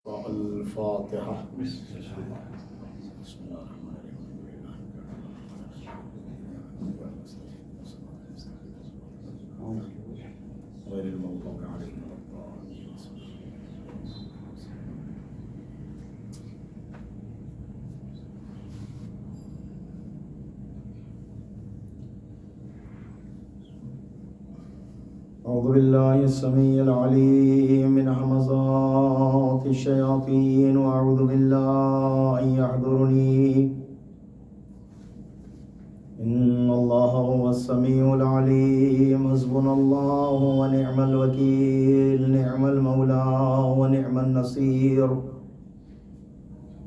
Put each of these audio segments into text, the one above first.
الفاتحة. بسم الله الرحمن الرحيم غير المغضوب عليهم ولا الضالين. أعوذ بالله السميع العليم من همزات الشياطين وأعوذ بالله أن يحضرني إن الله هو السميع العليم حسبنا الله ونعم الوكيل نعم المولى ونعم النصير.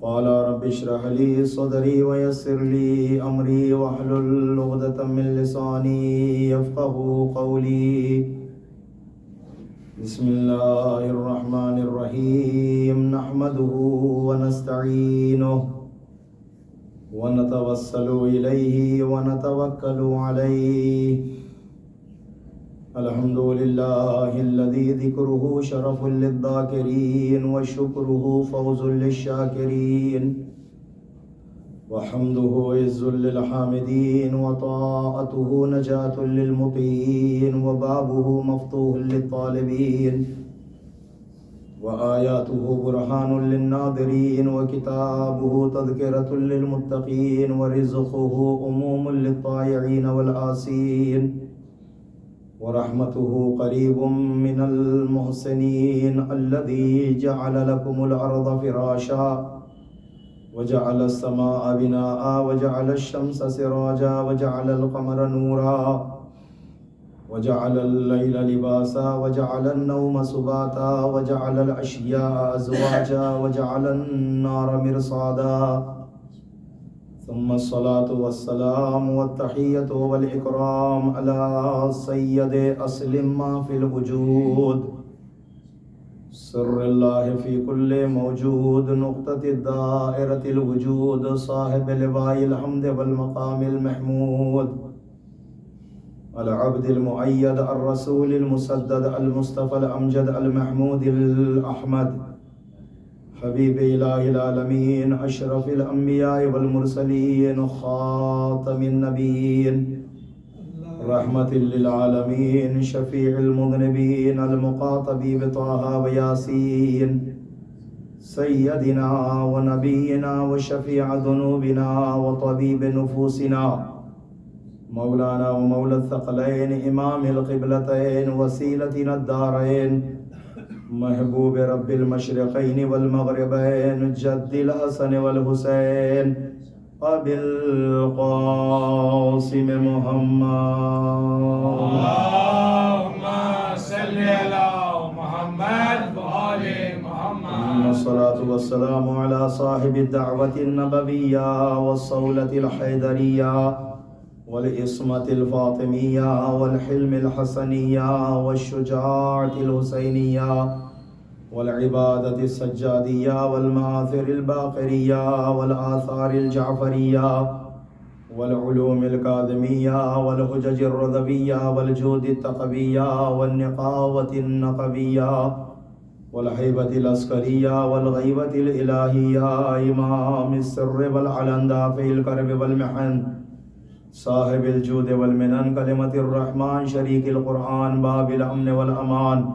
قال رب اشرح لي صدري ويسر لي أمري واحلل عقدة من لساني يفقهوا قولي. بسم الله الرحمن الرحيم نحمده ونستعينه ونتوسل إليه ونتوكل عليه. الحمد لله الذي ذكره شرف للذاكرين وشكره فوز للشاكرين وحمده عز للحامدين وطاعته نجاة للمطيعين وبابه مفتوح للطالبين وآياته برهان للناظرين وكتابه تذكرة للمتقين ورزقه أموم للطائعين والآسين ورحمته قريب من المحسنين. الذي جعل لكم الأرض فراشا وجعل السماء بناء وجعل الشمس سراجا وجعل القمر نورا وجعل الليل لباسا وجعل النوم سباتا وجعل الأشياء أزواجا وجعل النار مرصادا. ثم الصلاة والسلام والتحية والإكرام على سيد أصل ما في الوجود سر الله في كل موجود نقطة الدائرة الوجود صاحب لواء الحمد والمقام المحمود العبد المؤيد الرسول المسدد المصطفى الأمجد المحمود الأحمد حبيب إله العالمين أشرف الأنبياء والمرسلين خاتم النبيين رحمة للعالمين شفيع المذنبين المقاطب بطه وياسين سيدنا ونبينا وشفيع ذنوبنا وطبيب نفوسنا مولانا ومولى الثقلين إمام القبلتين وسيلتنا الدارين محبوب رب المشرقين والمغربين جد الحسن والحسين أبي القاسم محمد. اللهم صل على محمد وآل محمد. الصلاة والسلام على صاحب الدعوة النبوية والصولة الحيدرية والإصمة الفاطمية والحلم الحسنية والشجاعة الحسينية والعبادة السجادية والمآثر الباقرية والآثار الجعفرية والعلوم الكاظمية والحجج الرضوية والجود التقوية والنقاوة النقبية والهيبة العسكرية والغيبة الإلهية إمام السر والعلن دافع الكرب والمحن صاحب الجود والمنن كلمة الرحمن شريك القرآن باب الأمن والأمان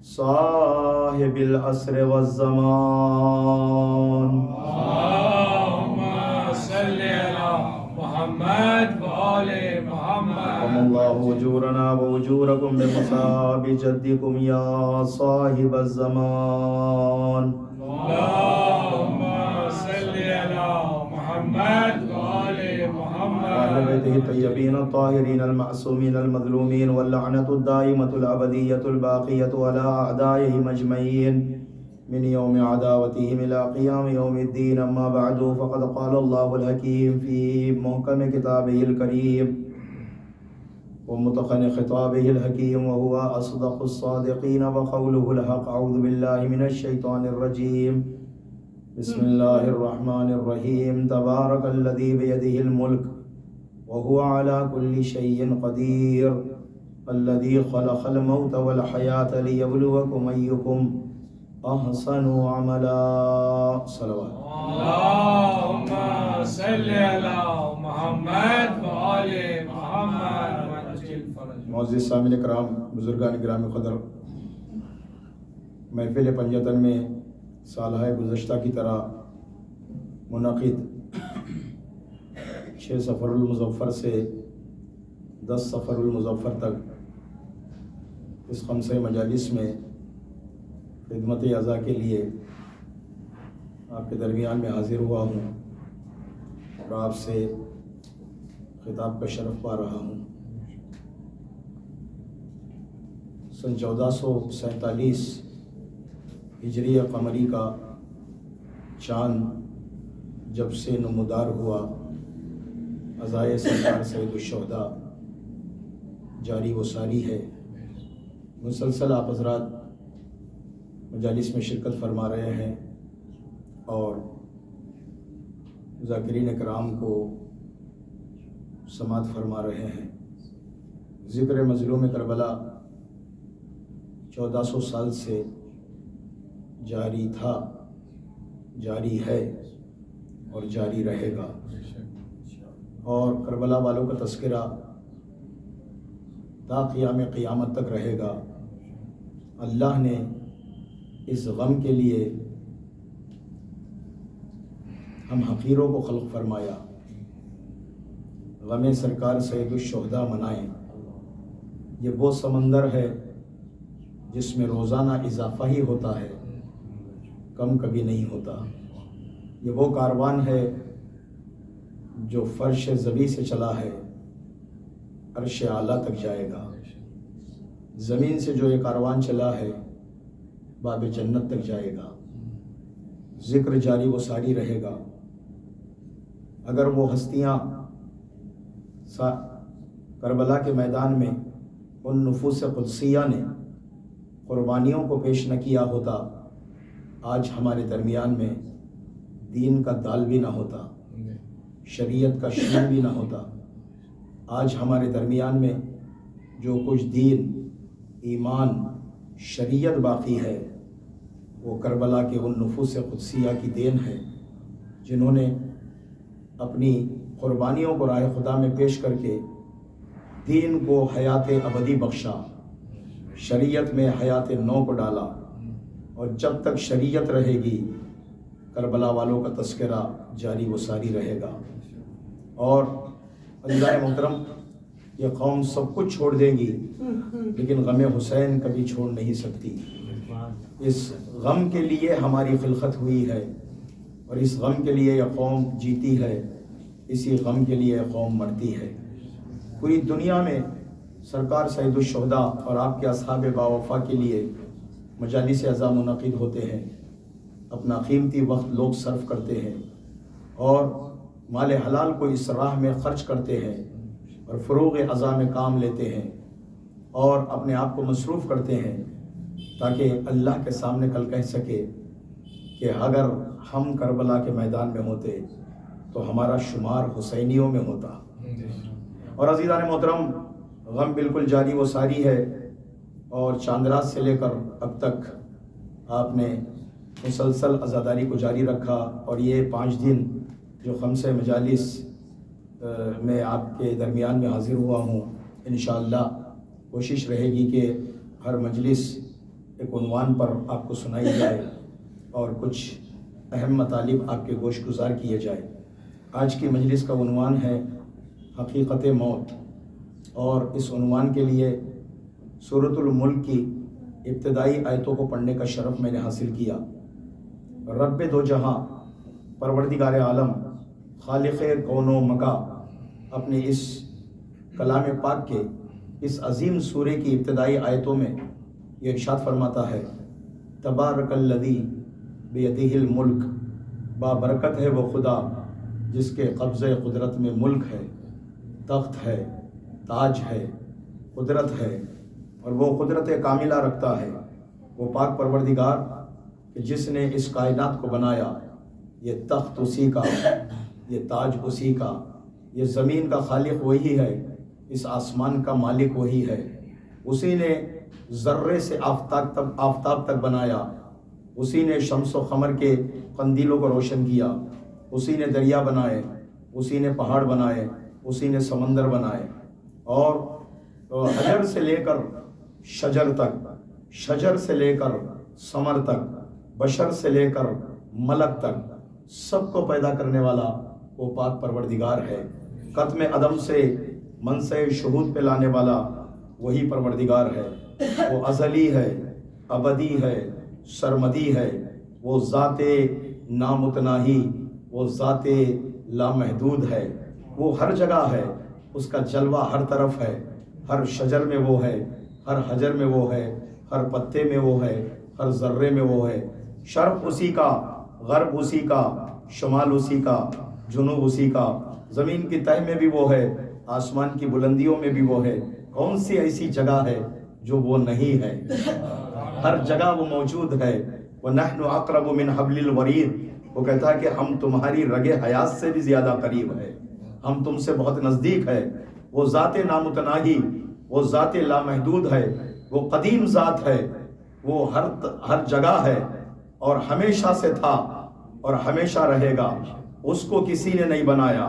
صاحب العصر والزمان. اللهم صل على محمد وآل محمد. وم الله أجورنا وأجوركم بمصاب جدكم يا صاحب الزمان. اللهم صل على محمد وآل محمد. وأهل بيته الطيبين الطاهرين المعصومين المظلومين واللعنة الدائمة الأبدية الباقية على أعدائهم أجمعين من يوم عداوتهم إلى قيام يوم الدين. أما بعد فقد قال الله الحكيم في محكم كتابه الكريم ومتقن خطابه الحكيم وهو أصدق الصادقين وقوله الحق. أعوذ بالله من الشيطان الرجيم. بسم الله الرحمن الرحيم. تبارك الذي بيده الملك وهو على كل شيء قدير الذي خلق الموت والحياة ليبلوكم أيكم أحسن عملا صلوات. اللهم صل على محمد وآل محمد وعجل فرج. معزز سامعین کرام، بزرگان گرامی قدر، محفل پنجتن میں سالہ گزشتہ کی طرح منعقد 6 صفر المظفر سے 10 صفر المظفر تک اس خمسہ مجالس میں خدمت عزا کے لیے آپ کے درمیان میں حاضر ہوا ہوں اور آپ سے خطاب کا شرف پا رہا ہوں. سن 1447 ہجری قمری کا چاند جب سے نمودار ہوا، عزائے سرکار سید الشہداء جاری و ساری ہے. مسلسل آپ حضرات مجالس میں شرکت فرما رہے ہیں اور ذاکرین کرام کو سماعت فرما رہے ہیں. ذکر مظلوم کربلا 1400 سال سے جاری تھا، جاری ہے اور جاری رہے گا، اور کربلا والوں کا تذکرہ تا قیام قیامت تک رہے گا. اللہ نے اس غم کے لیے ہم حقیروں کو خلق فرمایا. غم سرکار سید الشہداء منائیں. یہ وہ سمندر ہے جس میں روزانہ اضافہ ہی ہوتا ہے، کم کبھی نہیں ہوتا. یہ وہ کاروان ہے جو فرش زبی سے چلا ہے، عرش اعلیٰ تک جائے گا. زمین سے جو یہ کاروان چلا ہے باب جنت تک جائے گا. ذکر جاری و ساری رہے گا. اگر وہ ہستیاں کربلا کے میدان میں ان نفوس قدسیہ نے قربانیوں کو پیش نہ کیا ہوتا، آج ہمارے درمیان میں دین کا دال بھی نہ ہوتا، شریعت کا شین بھی نہ ہوتا. آج ہمارے درمیان میں جو کچھ دین، ایمان، شریعت باقی ہے وہ کربلا کے ان نفوس قدسیہ کی دین ہے جنہوں نے اپنی قربانیوں کو راہ خدا میں پیش کر کے دین کو حیات ابدی بخشا، شریعت میں حیات نو کو ڈالا. اور جب تک شریعت رہے گی کربلا والوں کا تذکرہ جاری و ساری رہے گا. اور عزیزان محترم، یہ قوم سب کچھ چھوڑ دے گی لیکن غم حسین کبھی چھوڑ نہیں سکتی. اس غم کے لیے ہماری خلقت ہوئی ہے اور اس غم کے لیے یہ قوم جیتی ہے، اسی غم کے لیے یہ قوم مرتی ہے. پوری دنیا میں سرکار سید الشہداء اور آپ کے اصحاب باوفا کے لیے مجالس عزا منعقد ہوتے ہیں. اپنا قیمتی وقت لوگ صرف کرتے ہیں اور مال حلال کو اس راہ میں خرچ کرتے ہیں اور فروغ عزا میں کام لیتے ہیں اور اپنے آپ کو مصروف کرتے ہیں تاکہ اللہ کے سامنے کل کہہ سکے کہ اگر ہم کربلا کے میدان میں ہوتے تو ہمارا شمار حسینیوں میں ہوتا. اور عزیزان محترم، غم بالکل جاری و ساری ہے اور چاندرات سے لے کر اب تک آپ نے مسلسل عزاداری کو جاری رکھا. اور یہ 5 دن جو خمسہ مجالس میں آپ کے درمیان میں حاضر ہوا ہوں، انشاءاللہ کوشش رہے گی کہ ہر مجلس ایک عنوان پر آپ کو سنائی جائے اور کچھ اہم مطالب آپ کے گوش گزار کیے جائے. آج کی مجلس کا عنوان ہے حقیقت موت، اور اس عنوان کے لیے سورۃ الملک کی ابتدائی آیتوں کو پڑھنے کا شرف میں نے حاصل کیا. رب دو جہاں، پروردگار عالم، خالق کون و مکا، اپنے اس کلام پاک کے اس عظیم سورے کی ابتدائی آیتوں میں یہ ارشاد فرماتا ہے، تبارک الذی بیدہ الملک، بابرکت ہے وہ خدا جس کے قبضہ قدرت میں ملک ہے، تخت ہے، تاج ہے، قدرت ہے، اور وہ قدرت کاملہ رکھتا ہے. وہ پاک پروردگار کہ جس نے اس کائنات کو بنایا، یہ تخت اسی کا، یہ تاج اسی کا، یہ زمین کا خالق وہی ہے، اس آسمان کا مالک وہی ہے. اسی نے ذرے سے آفتاب تک بنایا، اسی نے شمس و قمر کے قندیلوں کو روشن کیا، اسی نے دریا بنائے، اسی نے پہاڑ بنائے، اسی نے سمندر بنائے، اور حجر سے لے کر شجر تک، شجر سے لے کر ثمر تک، بشر سے لے کر ملک تک، سب کو پیدا کرنے والا وہ پاک پروردگار ہے۔ قدم عدم سے منصع شہود پہ لانے والا وہی پروردگار ہے۔ وہ ازلی ہے، ابدی ہے، سرمدی ہے، وہ ذات نامتناہی، وہ ذات لامحدود ہے، وہ ہر جگہ ہے، اس کا جلوہ ہر طرف ہے، ہر شجر میں وہ ہے، ہر حجر میں وہ ہے، ہر پتے میں وہ ہے، ہر ذرے میں وہ ہے۔ شرق اسی کا، غرب اسی کا، شمال اسی کا، جنوب اسی کا، زمین کی تہ میں بھی وہ ہے، آسمان کی بلندیوں میں بھی وہ ہے۔ کون سی ایسی جگہ ہے جو وہ نہیں ہے؟ ہر جگہ وہ موجود ہے۔ وَنَحْنُ أَقْرَبُ مِنْ حَبْلِ الْوَرِيدِ، وہ کہتا ہے کہ ہم تمہاری رگ حیات سے بھی زیادہ قریب ہے، ہم تم سے بہت نزدیک ہے۔ وہ ذات نامتناہی، وہ ذات لامحدود ہے، وہ قدیم ذات ہے، وہ ہر جگہ ہے اور ہمیشہ سے تھا اور ہمیشہ رہے گا۔ اس کو کسی نے نہیں بنایا،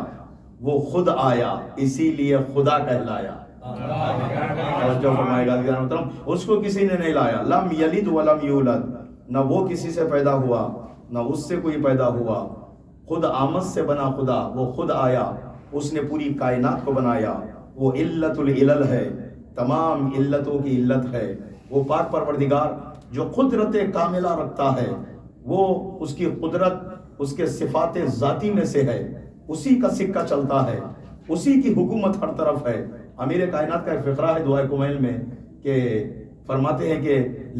وہ خود آیا، اسی لیے خدا کہلایا۔ توجہ فرمائے گا، اس کو کسی نے نہیں لایا۔ لم یلد ولم یولد، نہ وہ کسی سے پیدا ہوا نہ اس سے کوئی پیدا ہوا، خود آمد سے بنا خدا، وہ خود آیا، اس نے پوری کائنات کو بنایا۔ وہ علت العلل ہے، تمام علتوں کی علت ہے۔ وہ پاک پروردگار جو قدرت کاملہ رکھتا ہے، وہ اس کی قدرت اس کے صفات ذاتی میں سے ہے، اسی کا سکہ چلتا ہے، اسی کی حکومت ہر طرف ہے۔ امیر کائنات کا ایک فقرہ ہے دعائے کمیل میں کہ فرماتے ہیں کہ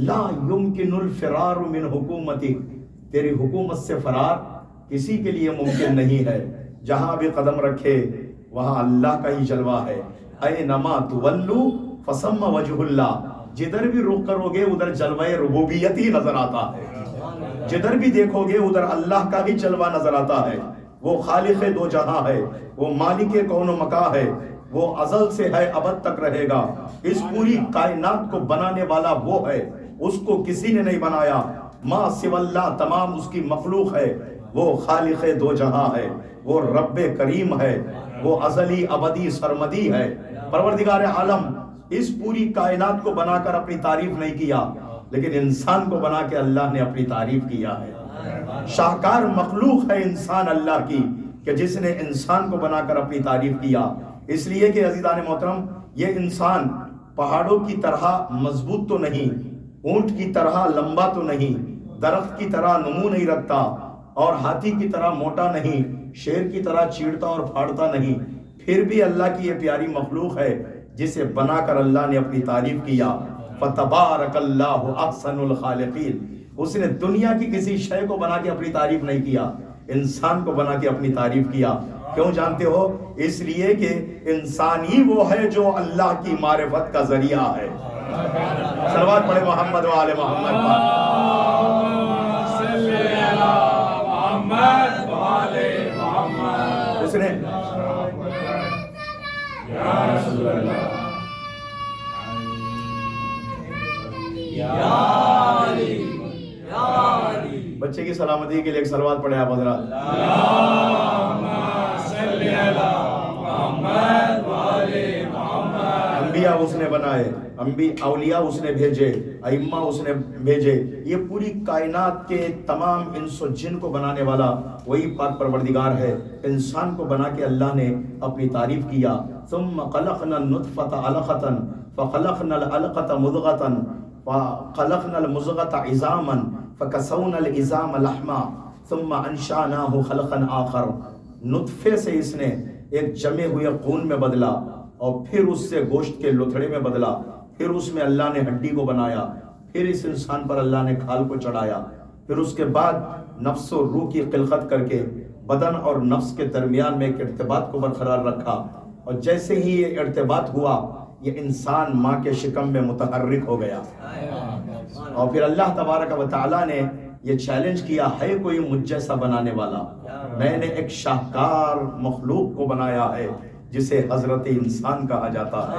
لا یمکن الفرار من حکومتی، تیری حکومت سے فرار کسی کے لیے ممکن نہیں ہے۔ جہاں بھی قدم رکھے وہاں اللہ کا ہی جلوہ ہے۔ اینما تولو فثم وجہ اللہ، جدھر بھی رخ کرو گے ادھر جلوہ ربوبیت ہی نظر آتا ہے، جدھر بھی دیکھو گے ادھر اللہ کا ہی جلوہ نظر آتا ہے۔ وہ خالق دو جہاں ہے، وہ مالک کون و مکان ہے، وہ ازل سے ہے ابد تک رہے گا۔ اس پوری کائنات کو بنانے والا وہ ہے، اس کو کسی نے نہیں بنایا۔ ما سوی اللہ، تمام اس کی مخلوق ہے۔ وہ خالق دو جہاں ہے، وہ رب کریم ہے، وہ ازلی ابدی سرمدی ہے۔ پروردگار عالم اس پوری کائنات کو بنا کر اپنی تعریف نہیں کیا، لیکن انسان کو بنا کے اللہ نے اپنی تعریف کیا ہے۔ شاہکار مخلوق ہے انسان اللہ کی، کہ جس نے انسان کو بنا کر اپنی تعریف کیا۔ اس لیے کہ عزیزان محترم، یہ انسان پہاڑوں کی طرح مضبوط تو نہیں، اونٹ کی طرح لمبا تو نہیں، درخت کی طرح نمو نہیں رکھتا، اور ہاتھی کی طرح موٹا نہیں، شیر کی طرح چیڑتا اور پھاڑتا نہیں، پھر بھی اللہ کی یہ پیاری مخلوق ہے جسے بنا کر اللہ نے اپنی تعریف کیا۔ فَتَبَارَكَ اللَّهُ أَحْسَنُ الْخَالِقِينَ، اس نے دنیا کی کسی شے کو بنا کے اپنی تعریف نہیں کیا، انسان کو بنا کے اپنی تعریف کیا۔ کیوں جانتے ہو؟ اس لیے کہ انسان ہی وہ ہے جو اللہ کی معرفت کا ذریعہ ہے۔ صلوات پڑھے محمد و آل محمد پر۔ اس نے بچے کی سلامتی کے لیے ایک صلوات پڑھے آپ حضرات۔ انبیاء اس نے بنائے، اولیاء اس نے بھیجے، ائمہ اس نے بھیجے۔ یہ پوری کائنات کے تمام انس و جن کو بنانے والا وہی پاک پروردگار ہے۔ انسان کو بنا کے اللہ نے اپنی تعریف کیا۔ ثم خلقنا النطفة علقة فخلقنا العلقة مضغة فخلقنا المضغة عظاما فكسونا العظام لحما ثم انشأناه خلقا آخر۔ نطفے سے اس نے ایک جمے ہوئے خون میں بدلا، اور پھر اس سے گوشت کے لتھڑے میں بدلا، پھر اس میں اللہ نے ہڈی کو بنایا، پھر اس انسان پر اللہ نے کھال کو چڑھایا، پھر اس کے بعد نفس و روح کی خلقت کر کے بدن اور نفس کے درمیان میں ایک ارتباط کو برقرار رکھا، اور جیسے ہی یہ ارتباط ہوا یہ انسان ماں کے شکم میں متحرک ہو گیا۔ اور پھر اللہ تبارک و تعالیٰ نے یہ چیلنج کیا، ہے کوئی مجھ جیسا بنانے والا؟ میں نے ایک شاہکار مخلوق کو بنایا ہے جسے حضرت انسان کہا جاتا ہے۔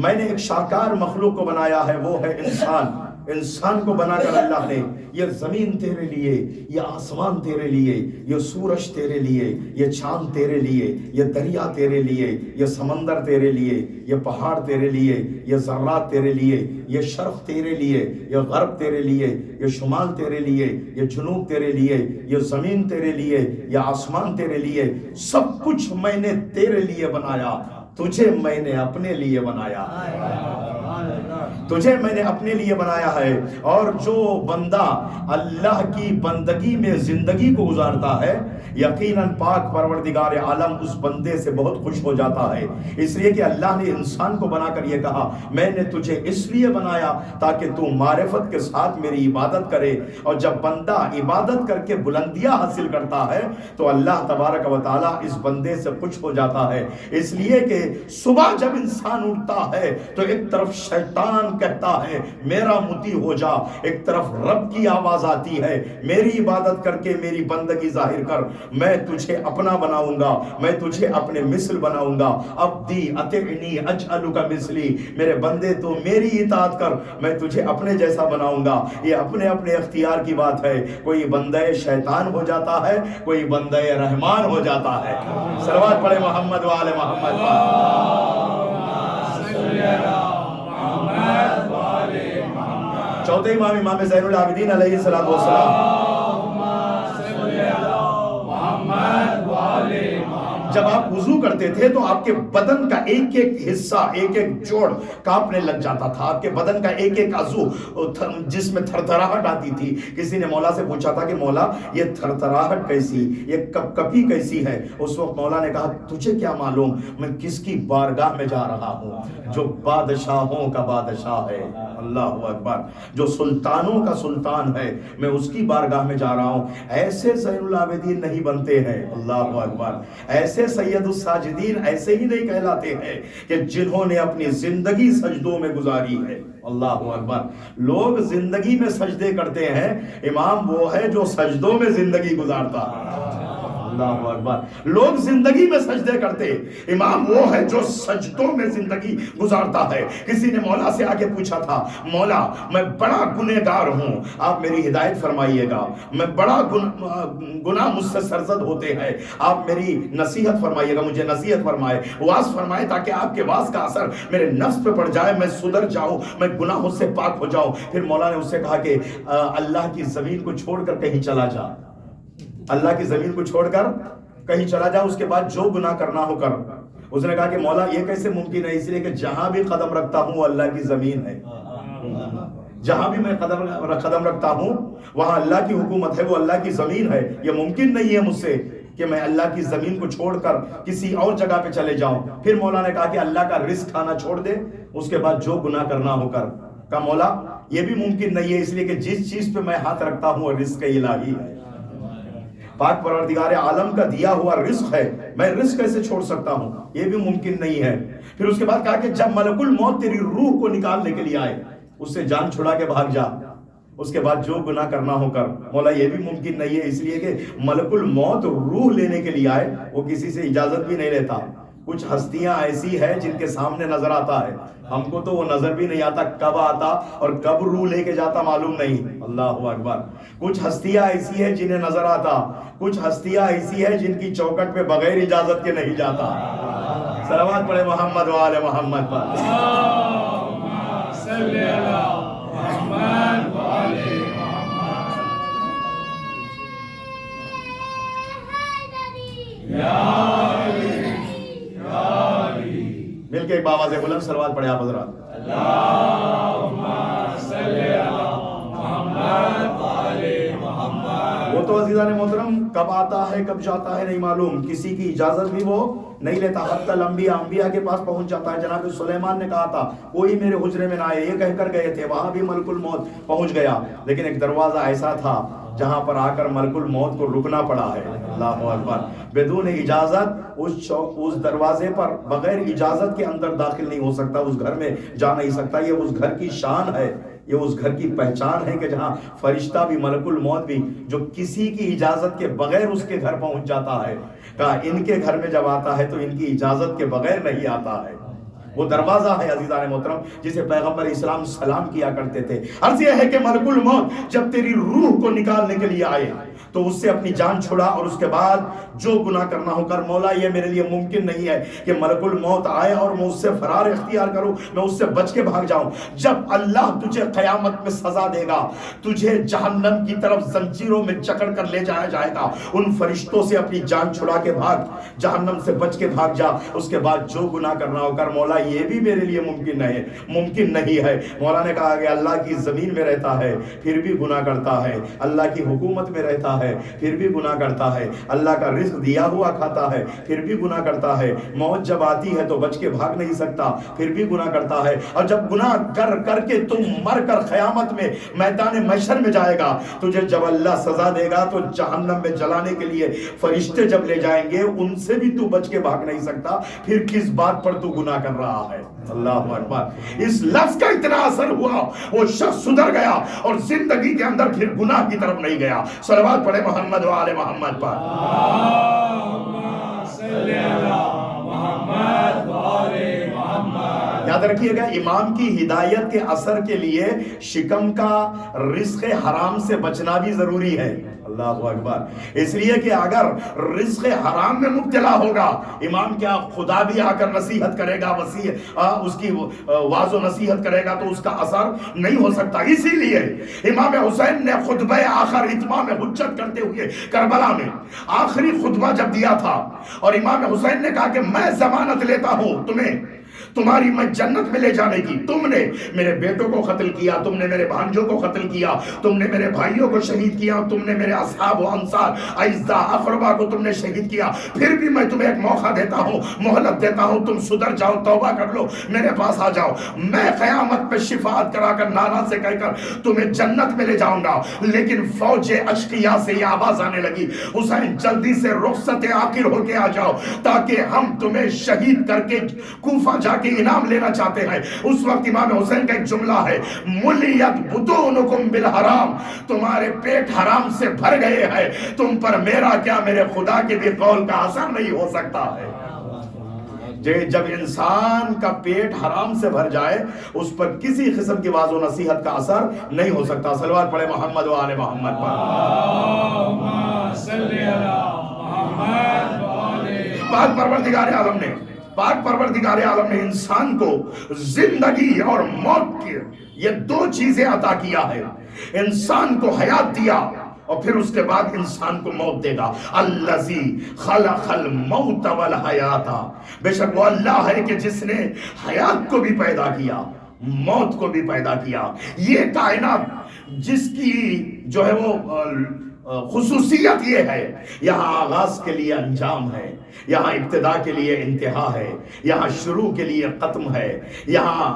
میں نے ایک شاہکار مخلوق کو بنایا ہے، وہ ہے انسان۔ انسان کو بنا کر اللہ نے یہ زمین تیرے لیے، یہ آسمان تیرے لیے، یہ سورج تیرے لیے، یہ چاند تیرے لیے، یہ دریا تیرے لیے، یہ سمندر تیرے لیے، یہ پہاڑ تیرے لیے، یہ ذرات تیرے لیے، یہ شرق تیرے لیے، یہ غرب تیرے لیے، یہ شمال تیرے لیے، یہ جنوب تیرے لیے، یہ زمین تیرے لیے، یہ آسمان تیرے لیے، سب کچھ میں نے تیرے لیے بنایا، تجھے میں نے اپنے لیے بنایا، تجھے میں نے اپنے لیے بنایا ہے۔ اور جو بندہ اللہ کی بندگی میں زندگی کو گزارتا ہے، یقیناً پاک پروردگار عالم اس بندے سے بہت خوش ہو جاتا ہے، اس لیے کہ اللہ نے انسان کو بنا کر یہ کہا میں نے تجھے اس لیے بنایا تاکہ تو معرفت کے ساتھ میری عبادت کرے۔ اور جب بندہ عبادت کر کے بلندیاں حاصل کرتا ہے تو اللہ تبارک و تعالیٰ اس بندے سے خوش ہو جاتا ہے، اس لیے کہ صبح جب انسان اٹھتا ہے تو ایک طرف شیطان کہتا ہے میرا مطیع ہو جا، ایک طرف رب کی آواز آتی ہے میری عبادت کر کے میری بندگی ظاہر کر، میں تجھے اپنا بناؤں گا، میں تجھے اپنے مثل بناؤں گا، عبدی اطعنی اجعلک مثلی، میرے بندے تو میری اطاعت کر میں تجھے اپنے جیسا بناؤں گا۔ یہ اپنے اپنے اختیار کی بات ہے، کوئی بندہ شیطان ہو جاتا ہے، کوئی بندہ رحمان ہو جاتا ہے۔ صلوات پڑھے محمد وآل محمد چوتھے امام امام زین العابدین علیہ الصلوۃ والسلام، جب آپ وضو کرتے تھے تو آپ کے بدن کا ایک ایک حصہ، ایک ایک جوڑ کانپنے لگ جاتا تھا، آپ کے بدن کا ایک ایک عضو جس میں تھر تھراہٹ آتی تھی۔ کسی نے مولا سے پوچھا تھا کہ مولا یہ تھر تھراہٹ کیسی، یہ کپ کپی کیسی ہے؟ اس وقت مولا نے کہا تجھے کیا معلوم میں کس کی بارگاہ میں جا رہا ہوں، جو بادشاہوں کا بادشاہ ہے، اللہ اکبر، جو سلطانوں کا سلطان ہے، میں اس کی بارگاہ میں جا رہا ہوں۔ ایسے زین العابدین نہیں بنتے ہیں، اللہ اکبر، ایسے سید الساجدین ایسے ہی نہیں کہلاتے ہیں کہ جنہوں نے اپنی زندگی سجدوں میں گزاری ہے، اللہ اکبر۔ لوگ زندگی میں سجدے کرتے ہیں، امام وہ ہے جو سجدوں میں زندگی گزارتا ہے، اللہ اکبر۔ لوگ زندگی میں سجدے کرتے، امام وہ ہے جو سجدوں میں زندگی گزارتا ہے۔ کسی نے مولا سے آگے پوچھا تھا مولا میں بڑا گنہگار ہوں، آپ میری ہدایت فرمائیے گا، میں بڑا گناہ مجھ سے سرزد ہوتے ہیں، آپ میری نصیحت فرمائیے گا، مجھے نصیحت فرمائے، واز فرمائے تاکہ آپ کے واز کا اثر میرے نفس پہ پڑ جائے، میں سدھر جاؤں، میں گناہوں سے پاک ہو جاؤں۔ پھر مولا نے اس سے کہا کہ اللہ کی زمین کو چھوڑ کر کہیں چلا جا، اللہ کی زمین کو چھوڑ کر کہیں چلا جا، اس کے بعد جو گناہ کرنا ہو کر۔ اس نے کہا کہ مولا یہ کیسے ممکن ہے؟ اس لیے کہ جہاں بھی قدم رکھتا ہوں وہ اللہ کی زمین ہے، جہاں بھی میں قدم رکھتا ہوں وہاں اللہ کی حکومت ہے، وہ اللہ کی زمین ہے، یہ ممکن نہیں ہے مجھ سے کہ میں اللہ کی زمین کو چھوڑ کر کسی اور جگہ پہ چلے جاؤں۔ پھر مولا نے کہا کہ اللہ کا رزق کھانا چھوڑ دے، اس کے بعد جو گناہ کرنا ہو کر۔ کہا مولا یہ بھی ممکن نہیں ہے، اس لیے کہ جس چیز پہ میں ہاتھ رکھتا ہوں وہ رزق الہی ہے، پاک پروردگار عالم کا دیا ہوا رزق ہے، میں رزق کیسے چھوڑ سکتا ہوں؟ یہ بھی ممکن نہیں ہے۔ پھر اس کے بعد کہا کہ جب ملک الموت تیری روح کو نکالنے کے لیے آئے اس سے جان چھڑا کے بھاگ جا، اس کے بعد جو گناہ کرنا ہو کر۔ مولا یہ بھی ممکن نہیں ہے، اس لیے کہ ملک الموت روح لینے کے لیے آئے، وہ کسی سے اجازت بھی نہیں لیتا۔ کچھ ہستیاں ایسی ہے جن کے سامنے نظر آتا ہے، ہم کو تو وہ نظر بھی نہیں آتا کب آتا اور کب روح لے کے جاتا معلوم نہیں، اللہ اکبر۔ کچھ ہستیاں ایسی ہے جنہیں نظر آتا، کچھ ہستیاں ایسی ہے جن کی چوکٹ پہ بغیر اجازت کے نہیں جاتا۔ صلوات پڑھے محمد وآل محمد پر۔ صلی اللہ محمد وآل مل کے ایک باواز بلند صلوات پڑھے آپ حضرات۔ اللہم صلی علی محمد وآل محمد۔ وہ تو عزیزان محترم کب آتا ہے کب جاتا ہے نہیں معلوم، کسی کی اجازت بھی وہ نہیں لیتا، حتی انبیاء کے پاس پہنچ جاتا ہے۔ جناب سلیمان نے کہا تھا کوئی میرے حجرے میں نہ آئے، یہ کہہ کر گئے تھے، وہاں بھی ملک الموت پہنچ گیا، لیکن ایک دروازہ ایسا تھا جہاں پر آ کر ملک الموت کو رکنا پڑا ہے، اللہ اکبر۔ بدون اجازت اس دروازے پر بغیر اجازت کے اندر داخل نہیں ہو سکتا، اس گھر میں جا نہیں سکتا۔ یہ اس گھر کی شان ہے، یہ اس گھر کی پہچان ہے کہ جہاں فرشتہ بھی ملک الموت بھی جو کسی کی اجازت کے بغیر اس کے گھر پہنچ جاتا ہے۔ کہا ان کے گھر میں جب آتا ہے تو ان کی اجازت کے بغیر نہیں آتا ہے، وہ دروازہ ہے عزیزان محترم جسے پیغمبر اسلام سلام کیا کرتے تھے. عرض یہ ہے کہ ملک الموت جب تیری روح کو نکالنے کے لیے آئے تو اس سے اپنی جان چھڑا اور اس کے بعد جو گناہ کرنا ہو کر. مولا یہ میرے لیے ممکن نہیں ہے کہ ملک الموت آئے اور میں اس سے فرار اختیار کروں, میں اس سے بچ کے بھاگ جاؤں. جب اللہ تجھے قیامت میں سزا دے گا, تجھے جہنم کی طرف زنجیروں میں جکڑ کر لے جایا جائے گا, ان فرشتوں سے اپنی جان چھڑا کے بھاگ, جہنم سے بچ کے بھاگ جا. اس کے بعد جو گناہ کرنا ہو کر. مولا یہ بھی میرے لیے ممکن نہیں ہے. مولا نے کہا کہ اللہ کی زمین میں رہتا ہے پھر بھی گناہ کرتا ہے, اللہ کی حکومت میں رہتا ہے پھر بھی گناہ کرتا ہے, اللہ کا رزق دیا ہوا کھاتا ہے پھر بھی گناہ کرتا ہے, موت جب آتی ہے تو بچ کے بھاگ نہیں سکتا پھر بھی گناہ کرتا ہے. اور جب گناہ کر کے تم مر کر قیامت میں میدان محشر میں جائے گا, تجھے جب اللہ سزا دے گا تو جہنم میں جلانے کے لیے فرشتے جب لے جائیں گے, ان سے بھی تو بچ کے بھاگ نہیں سکتا, پھر کس بات پر تو گناہ کر رہا ہے. اللہ اکبر. اس لفظ کا اتنا اثر ہوا, وہ شخص سدھر گیا اور زندگی کے اندر پھر گناہ کی طرف نہیں گیا. صلوات پڑھے محمد و آل محمد پر. یاد رکھیے گا, امام کی ہدایت کے اثر کے لیے شکم کا رزق حرام سے بچنا بھی ضروری ہے. اللہ اکبر. اس لیے کہ اگر رزق حرام میں مبتلا ہوگا, امام کیا خدا بھی آ کر نصیحت کرے گا, اس کی واضح نصیحت کرے گا تو اس کا اثر نہیں ہو سکتا. اسی لیے امام حسین نے خطبہ آخر اتمام حجت کرتے ہوئے کربلا میں آخری خطبہ جب دیا تھا, اور امام حسین نے کہا کہ میں ضمانت لیتا ہوں تمہاری میں جنت میں لے جانے کی. تم نے میرے بیٹوں کو قتل کیا, تم نے میرے بھانجوں کو قتل کیا, تم نے میرے بھائیوں کو شہید کیا, تم نے میرے اصحاب و انصار اعزاء اقربا کو تم نے شہید کیا, پھر بھی میں تمہیں ایک موقع دیتا ہوں, مہلت دیتا ہوں, تم سدھر جاؤ, توبہ کر لو, میرے پاس آ جاؤ. میں قیامت میں شفاعت کرا کر نانا سے کہہ کر تمہیں جنت میں لے جاؤں گا. لیکن فوج اشقیاء سے یہ آواز آنے لگی, حسین جلدی سے رخصت عاقر ہو کے آ جاؤ تاکہ ہم تمہیں شہید کر کے کوفہ جا کے انعام لینا چاہتے ہیں. اس وقت امام حسین کا ایک جملہ ہے, ملیت بطونکم بالحرام, تمہارے پیٹ حرام سے بھر گئے ہیں, تم پر میرا کیا میرے خدا کے بھی قول کا اثر نہیں ہو سکتا ہے. جب انسان کا پیٹ حرام سے بھر جائے اس پر کسی قسم کی واضح و نصیحت کا اثر نہیں ہو سکتا. صلوات پڑھے محمد و آل محمد پر. پاک پروردگار عالم نے انسان کو زندگی اور موت کی یہ دو چیزیں عطا کیا ہے. انسان کو حیات دیا اور پھر اس کے بعد انسان کو موت دے گا. الذی خلق الموت والحیات, بے شک وہ اللہ ہے کہ جس نے حیات کو بھی پیدا کیا, موت کو بھی پیدا کیا. یہ کائنات جس کی جو ہے وہ خصوصیت یہ ہے, یہاں آغاز کے لیے انجام ہے, یہاں ابتدا کے لیے انتہا ہے, یہاں شروع کے لیے ختم ہے, یہاں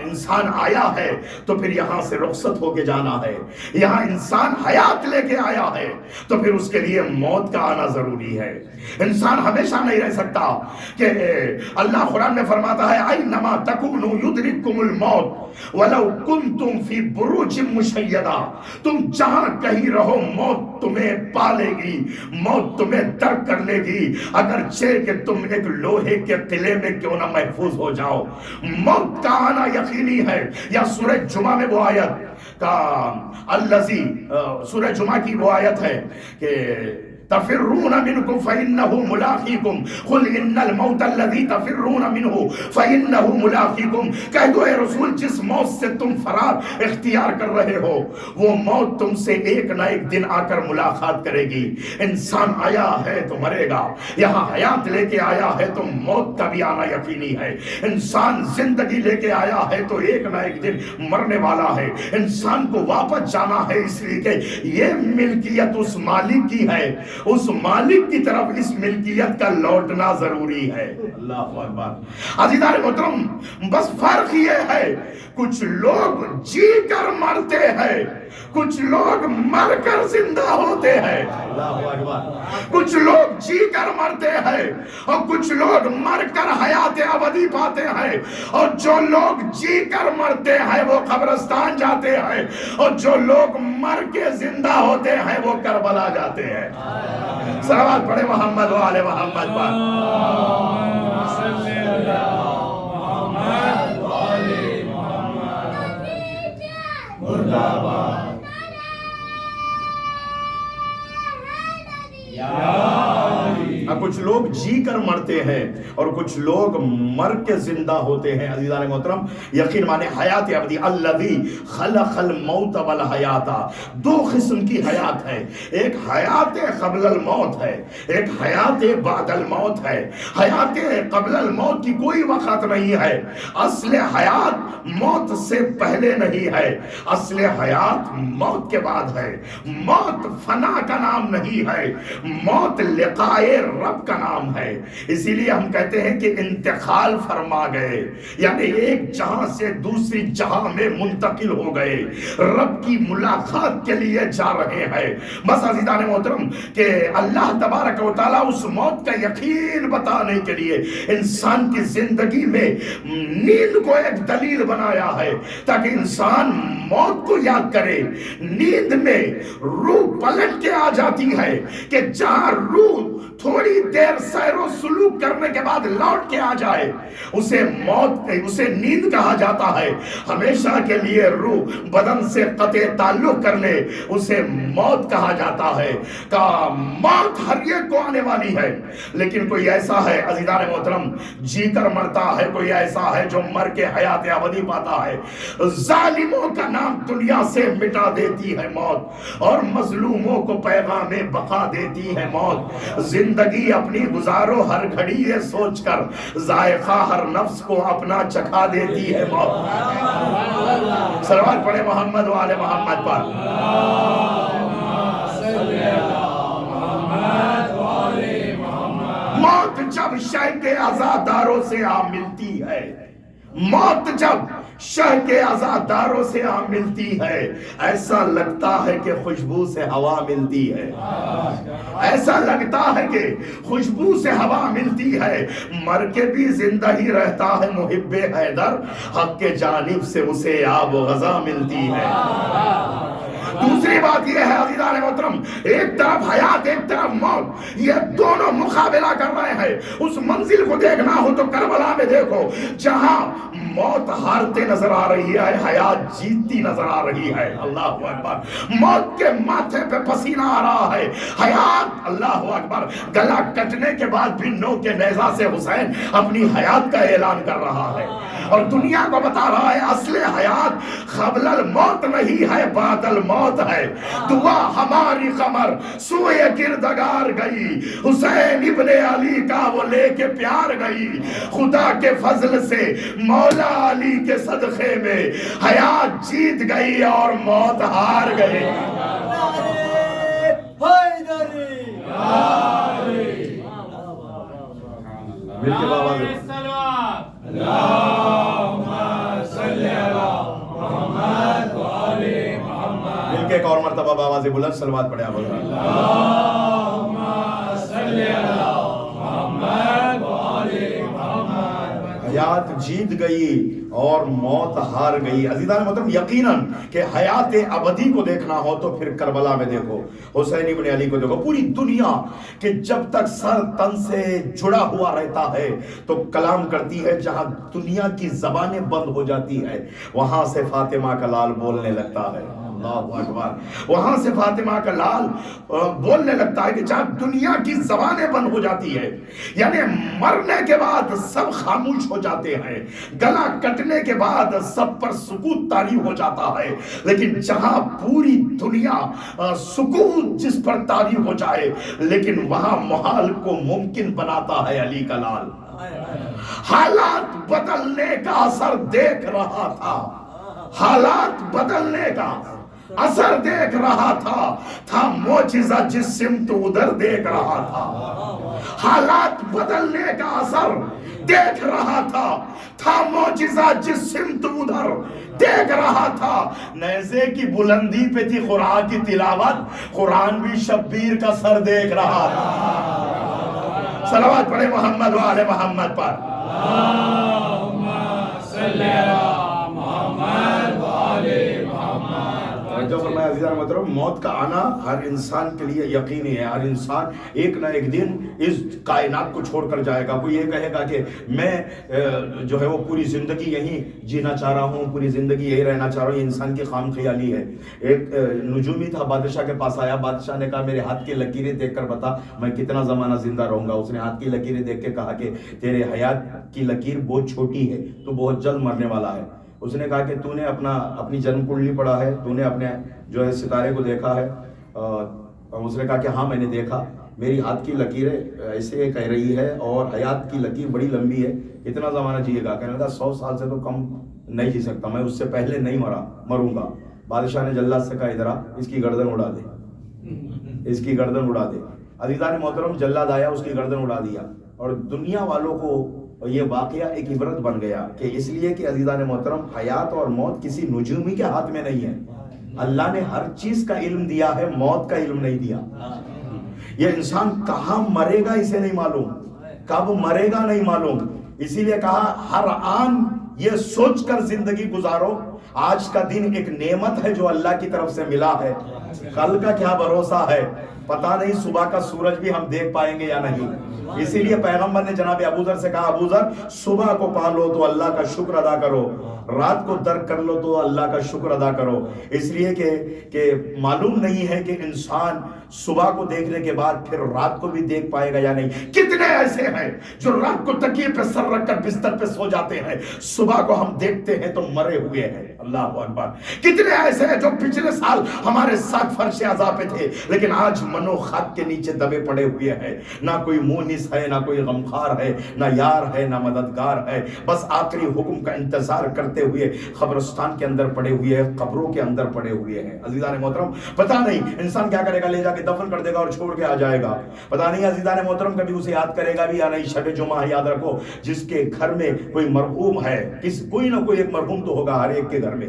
انسان آیا ہے تو پھر یہاں سے رخصت ہو کے جانا ہے, یہاں انسان حیات لے کے آیا ہے تو پھر اس کے لیے موت کا آنا ضروری ہے. انسان ہمیشہ نہیں رہ سکتا کہ اللہ قرآن میں فرماتا ہے اینما تکونوا یدرککم الموت ولو کنتم فی بروج مشیدہ, تم جہاں کہیں رہو موت تمہیں پالے گی, موت تمہیں ترک کر لے گی, اگرچہ کہ تم ایک لوہے کے قلعے میں کیوں نہ محفوظ ہو جاؤ. موت کا آنا یقینی ہے. یا سورہ جمعہ میں وہ آیت کا الذی, سورہ جمعہ کی وہ آیت ہے کہ تفرون منکم فإنہ ملاقیکم, قل ان الموت الذی تفرون منہ فإنہ ملاقیکم, کہہ دو اے رسول جس موت سے تم فرار اختیار کر رہے ہو وہ موت تم سے ایک نہ ایک دن آ کر ملاقات کرے گی. انسان آیا ہے تو مرے گا, یہاں حیات لے کے آیا ہے تو موت کا بھی آنا یقینی ہے. انسان زندگی لے کے آیا ہے تو ایک نہ ایک دن مرنے والا ہے. انسان کو واپس جانا ہے, اس لیے کہ یہ ملکیت اس مالک کی ہے, اس مالک کی طرف اس ملکیت کا لوٹنا ضروری ہے. اللہ اکبر. عزیزان محترم, بس فرق یہ ہے کچھ لوگ جی کر مرتے ہیں, کچھ لوگ مر کر زندہ ہوتے ہیں. اللہ اکبر. کچھ لوگ جی کر مرتے ہیں اور کچھ لوگ مر کر حیات ابدی پاتے ہیں, اور جو لوگ جی کر مرتے ہیں وہ قبرستان جاتے ہیں, اور جو لوگ مر کے زندہ ہوتے ہیں وہ کربلا جاتے ہیں. صلوات پڑھے محمد و آل محمد پر. محمد وآل محمد مرد آباد اب کچھ لوگ جی کر مرتے ہیں اور کچھ لوگ مر کے زندہ ہوتے ہیں. عزیزان محترم یقین مانے حیات ابدی الذی خلق الموت والحیات، دو قسم کی حیات ہے. ایک حیات قبل الموت ہے، ایک حیات بعد الموت ہے. حیات قبل الموت کی کوئی وقت نہیں ہے. اصل حیات موت سے پہلے نہیں ہے، اصل حیات موت کے بعد ہے. موت فنا کا نام نہیں ہے، موت لقائے رب کا نام ہے. اسی لیے ہم کہتے ہیں کہ انتقال فرما گئے، یعنی ایک جہاں سے دوسری جہاں میں منتقل ہو گئے، رب کی ملاقات کے لیے جا رہے ہیں. بس عزیزان محترم کہ اللہ تبارک و تعالیٰ اس موت کا یقین بتانے کے لیے انسان کی زندگی میں نیند کو ایک دلیل بنایا ہے تاکہ انسان موت کو یاد کرے. نیند میں روح پلٹ کے آ جاتی ہے کہ جہاں روح تھوڑی دیر سیر و سلوک کرنے کے بعد لوٹ کے آ جائے اسے موت، اسے نیند کہا جاتا ہے. ہمیشہ کے لیے روح بدن سے قطع تعلق کر لے اسے موت کہا جاتا ہے. کہ موت ہر ایک کو آنے والی ہے، لیکن کوئی ایسا ہے عزیزان محترم جی کر مرتا ہے، کوئی ایسا ہے جو مر کے حیات ابدی پاتا ہے. ظالموں کا نام دنیا سے مٹا دیتی ہے موت، اور مظلوموں کو پیغام بقا دیتی ہے موت. زندگی اپنی گزارو ہر گھڑی یہ سوچ کر، ذائقہ ہر نفس کو اپنا چکھا دیتی ہے موت. صلوات پڑھے محمد و آل محمد پر. موت جب شہ کے عزاداروں سے آ ملتی ہے، موت جب شہ کے عزاداروں سے آ ملتی ہے، ایسا لگتا ہے کہ خوشبو سے ہوا ملتی ہے، ایسا لگتا ہے کہ خوشبو سے ہوا ملتی ہے. مر کے بھی زندہ ہی رہتا ہے محب حیدر، حق کے جانب سے اسے آب و غذا ملتی ہے. دوسری بات یہ ہے عزیزان محترم، ایک طرف حیات ایک طرف موت، یہ دونوں مقابلہ کر رہے ہیں. اس منزل کو دیکھنا ہو تو کربلا میں دیکھو، جہاں موت ہارتے نظر آ رہی ہے حیات جیتتی نظر آ رہی ہے. اللہ اکبر. موت کے ماتھے پہ پسینہ آ رہا ہے، حیات اللہ اکبر گلا کٹنے کے بعد بھی نو کے نیزہ سے حسین اپنی حیات کا اعلان کر رہا ہے اور دنیا کو بتا رہا ہے اصل حیات قبل الموت نہیں ہے، بعد الموت ہے. دعا ہماری قمر سوئے کردگار گئی، حسین ابن علی کا وہ لے کے پیار گئی. خدا کے فضل سے مولا علی کے صدقے میں حیات جیت گئی اور موت ہار گئی. مل کے بابا مل کے ایک اور مرتبہ بابا سے بلند صلوات پڑھے. حیات جیت گئی اور موت ہار گئی. عزیزان محترم یقیناً کہ حیات ابدی کو دیکھنا ہو تو پھر کربلا میں دیکھو، حسین ابن علی کو دیکھو. پوری دنیا کہ جب تک سر تن سے جڑا ہوا رہتا ہے تو کلام کرتی ہے، جہاں دنیا کی زبانیں بند ہو جاتی ہے وہاں سے فاطمہ کا لال بولنے لگتا ہے. اللہ اکبر. وہاں سے فاطمہ کا لال بولنے لگتا ہے کہ جہاں دنیا کی زبانیں بند ہو جاتی ہے، یعنی مرنے کے بعد سب خاموش ہو جاتے ہیں، گلا کٹنے کے بعد سب پر سکوت طاری ہو جاتا ہے، لیکن جہاں پوری دنیا سکوت جس پر طاری ہو جائے لیکن وہاں محال کو ممکن بناتا ہے علی کا لال. حالات بدلنے کا اثر دیکھ رہا تھا، حالات بدلنے کا اثر دیکھ رہا تھا معجزہ جس سمت ادھر دیکھ رہا تھا. حالات بدلنے کا اثر دیکھ رہا تھا معجزہ جس سمت ادھر دیکھ رہا تھا. نیزے کی بلندی پہ تھی قرآن کی تلاوت، قرآن بھی شبیر کا سر دیکھ رہا تھا. صلوات پڑھے محمد و آل محمد پر. اللہم صلی علی محمد و آل محمد. توجہ فرمائے عزیزان محترم، موت کا آنا ہر انسان کے لیے یقینی ہے. ہر انسان ایک نہ ایک دن اس کائنات کو چھوڑ کر جائے گا. کوئی یہ کہے گا کہ میں جو ہے وہ پوری زندگی یہیں جینا چاہ رہا ہوں، پوری زندگی یہی رہنا چاہ رہا ہوں، یہ انسان کی خام خیالی ہے. ایک نجومی تھا، بادشاہ کے پاس آیا. بادشاہ نے کہا میرے ہاتھ کی لکیریں دیکھ کر بتا میں کتنا زمانہ زندہ رہوں گا. اس نے ہاتھ کی لکیریں دیکھ کے کہا کہ تیرے حیات کی لکیر بہت چھوٹی ہے، تو بہت جلد مرنے والا ہے. اس نے کہا کہ تو نے اپنی جنم کنڈلی پڑھا ہے، تو نے اپنے جو ہے ستارے کو دیکھا ہے؟ اس نے کہا کہ ہاں میں نے دیکھا، میری ہاتھ کی لکیریں ایسے کہہ رہی ہے اور حیات کی لکیر بڑی لمبی ہے. کتنا زمانہ جیے گا؟ کہنے لگا 100 سال سے تو کم نہیں جی سکتا، میں اس سے پہلے نہیں مروں گا. بادشاہ نے جلاد سے کہا ادھر آ، اس کی گردن اڑا دے، اس کی گردن اڑا دے. عزیزان محترم جلاد آیا، اس کی گردن اڑا دیا. اور دنیا والوں کو یہ واقعہ ایک عبرت بن گیا کہ اس لیے کہ عزیزان محترم حیات اور موت کسی نجومی کے ہاتھ میں نہیں ہے. اللہ نے ہر چیز کا علم دیا ہے، موت کا علم نہیں دیا. یہ انسان کہاں مرے گا اسے نہیں معلوم، کب مرے گا نہیں معلوم. اسی لیے کہا ہر آن یہ سوچ کر زندگی گزارو، آج کا دن ایک نعمت ہے جو اللہ کی طرف سے ملا ہے، کل کا کیا بھروسہ ہے، پتہ نہیں صبح کا سورج بھی ہم دیکھ پائیں گے یا نہیں. اسی لیے پیغمبر نے جناب ابو ذر سے کہا ابو ذر صبح کو پالو تو اللہ کا شکر ادا کرو، رات کو درک کر لو تو اللہ کا شکر ادا کرو. اس لیے کہ معلوم نہیں ہے کہ انسان صبح کو دیکھنے کے بعد پھر رات کو بھی دیکھ پائے گا یا نہیں. کتنے ایسے ہیں جو رات کو تکیے پہ سر رکھ کر بستر پہ سو جاتے ہیں، صبح کو ہم دیکھتے ہیں تو مرے ہوئے ہیں. اللہ اکبر. کتنے ایسے ہیں جو پچھلے سال ہمارے ساتھ فرش عزا پہ تھے لیکن آج منو خاک کے نیچے دبے پڑے ہوئے ہیں. نہ کوئی مونس ہے، نہ کوئی غمخوار ہے، نہ یار ہے، نہ مددگار ہے. بس آخری حکم کا انتظار کرتے ہوئے قبرستان کے اندر پڑے ہوئے ہیں، قبروں کے اندر پڑے ہوئے ہیں. عزیزان محترم پتہ نہیں انسان کیا کرے گا، لے جا کے دفن کر دے گا اور چھوڑ کے آ جائے گا. پتہ نہیں عزیزان محترم کبھی اسے یاد کرے گا بھی یا نہیں. شب جمعہ یاد رکھو، جس کے گھر میں کوئی مرحوم ہے، کوئی نہ کوئی ایک مرحوم تو ہوگا ہر ایک کے گھر میں.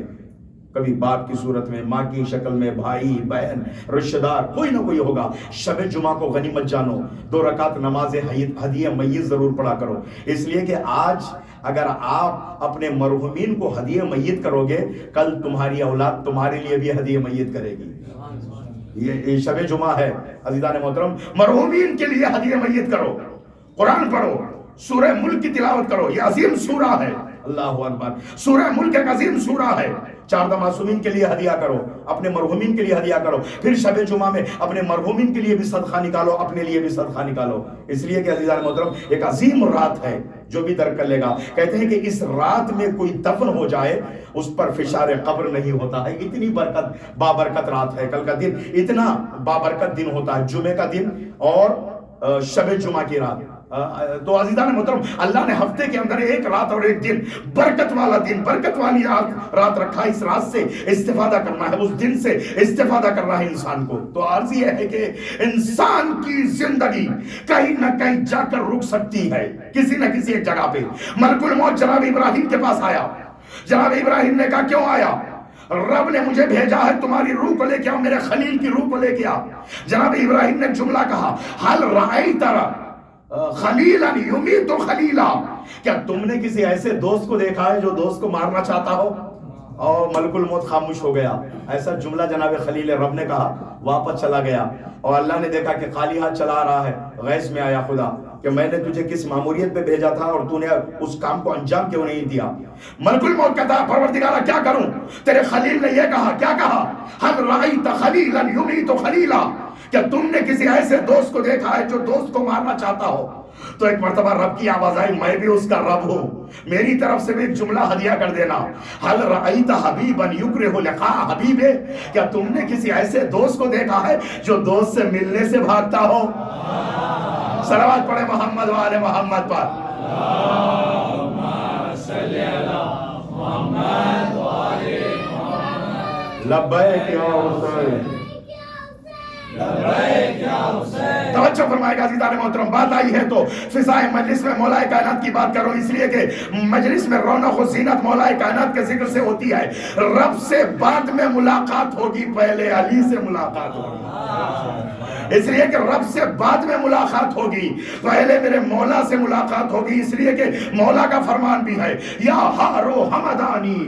کبھی باپ کی صورت میں، ماں کی شکل میں، بھائی بہن رشتہ دار کوئی نہ کوئی ہوگا. شب جمعہ کو غنیمت جانو، 2 رکعت نماز ہدیہ میت ضرور پڑھا کرو. اس لیے کہ آج اگر آپ اپنے مرحومین کو ہدیہ میت کرو گے، کل تمہاری اولاد تمہارے لیے بھی ہدیہ میت کرے گی. یہ شب جمعہ ہے عزیزان محترم، مرحومین کے لیے ہدیہ میت کرو، قرآن پڑھو، سورہ ملک کی تلاوت کرو. یہ عظیم سورہ ہے. اللہ اکبر. سورہ ملک ایک عظیم سورہ ہے. 4 معصومین کے لیے ہدیہ کرو، اپنے مرحومین کے لیے ہدیہ کرو. پھر شب جمعہ میں اپنے مرحومین کے لیے بھی صدقہ نکالو، اپنے لیے بھی صدقہ نکالو. اس لیے کہ عزیزان محترم ایک عظیم رات ہے جو بھی درک کر لے گا. کہتے ہیں کہ اس رات میں کوئی دفن ہو جائے اس پر فشار قبر نہیں ہوتا ہے. اتنی برکت بابرکت رات ہے. کل کا دن اتنا بابرکت دن ہوتا ہے، جمعے کا دن اور شب جمعہ کی رات. تو عزیزان محترم اللہ نے ہفتے کے اندر ایک رات اور ایک دن برکت والا دن، برکت والی رات رکھا. اس رات سے استفادہ کرنا ہے، اس دن سے استفادہ کرنا ہے انسان کو. تو عرض یہ ہے کہ انسان کی زندگی کہیں نہ کہیں جا کر رک سکتی ہے، کسی نہ کسی ایک جگہ پہ. ملک الموت جناب ابراہیم کے پاس آیا. جناب ابراہیم نے کہا کیوں آیا؟ رب نے مجھے بھیجا ہے تمہاری روح کو لے کے آؤ، میرے خلیل کی روح کو لے کے آؤ. جناب ابراہیم نے جملہ کہا حل رأیت خلیلا یمیت خلیلا، کیا تم نے کسی ایسے دوست کو دیکھا ہے جو دوست کو مارنا چاہتا ہو؟ اور ملک الموت خاموش ہو گیا. ایسا جملہ جناب خلیل رب نے کہا، واپس چلا گیا. اور اللہ نے دیکھا کہ خالی ہاتھ چلا آ رہا ہے. غیظ میں آیا خدا کہ میں نے تجھے کس ماموریت پہ بھیجا تھا اور تو نے اس کام کو انجام کیوں نہیں دیا؟ ملک الموت کہتا ہے پروردگارہ کیا کروں؟ تیرے خلیل نے یہ کہا. کیا کہا؟ حل رأیت خلیلا یمیت خلیلا، کیا تم نے کسی ایسے دوست کو دیکھا ہے جو دوست کو مارنا چاہتا ہو؟ تو ایک مرتبہ رب کی آواز آئی، میں بھی اس کا رب ہوں، میری طرف سے بھی ایک جملہ ہدیہ کر دینا. حل رأیت حبیبا یکرہ لقاء حبیبہ، کیا تم نے کسی ایسے دوست کو دیکھا ہے جو دوست سے ملنے سے بھاگتا ہو؟ صلوات پڑھے محمد وآل محمد پر. اللہم صلی علی محمد وآل محمد. لبیک یا حسین. توجہ فرمائے گا عزیزان محترم. بات آئی ہے تو فضائے مجلس میں مولا کائنات کی بات کرو، اس لیے کہ مجلس میں رونق و زینت مولا کائنات کے ذکر سے ہوتی ہے. رب سے بعد میں ملاقات ہوگی، پہلے علی سے ملاقات ہوگی. اس لیے کہ رب سے بعد میں ملاقات ہوگی، پہلے میرے مولا سے ملاقات ہوگی، اس لیے کہ مولا کا فرمان بھی ہے یا ہارو حمدانی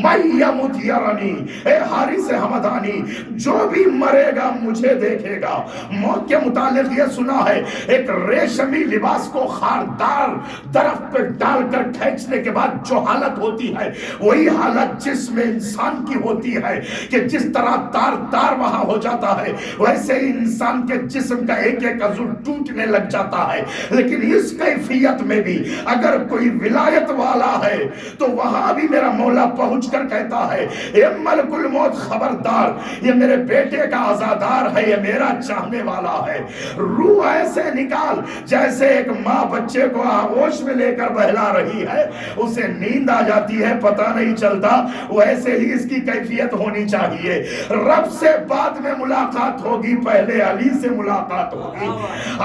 میں یمت یرانی، اے حارث حمدانی جو بھی مرے گا مجھے دیکھے گا۔ موت کے متعلق یہ سنا ہے ایک ریشمی لباس کو خاردار درخت پہ ڈال کر کھینچنے کے بعد جو حالت ہوتی ہے وہی حالت جسم انسان کی ہوتی ہے کہ جس طرح تار تار وہاں ہو جاتا ہے ویسے ہی انسان کے جسم کا ایک ایک عضو ٹوٹنے لگ جاتا ہے۔ لیکن اس کیفیت میں بھی اگر کوئی ولایت والا ہے تو وہاں بھی میرا مولا پہنچ کر کہتا ہے اے ملک الموت خبردار، یہ میرے بیٹے کا عزادار ہے، یہ میرا چاہنے والا ہے۔ روح ایسے نکال جیسے ایک ماں بچے کو آغوش میں لے کر بہلا رہی ہے، اسے نیند آ جاتی ہے پتہ نہیں چلتا، ویسے ہی اس کی کیفیت ہونی چاہیے۔ رب سے بعد میں ملاقات ہوگی، پہلے علی سے ملاقات ہوگی۔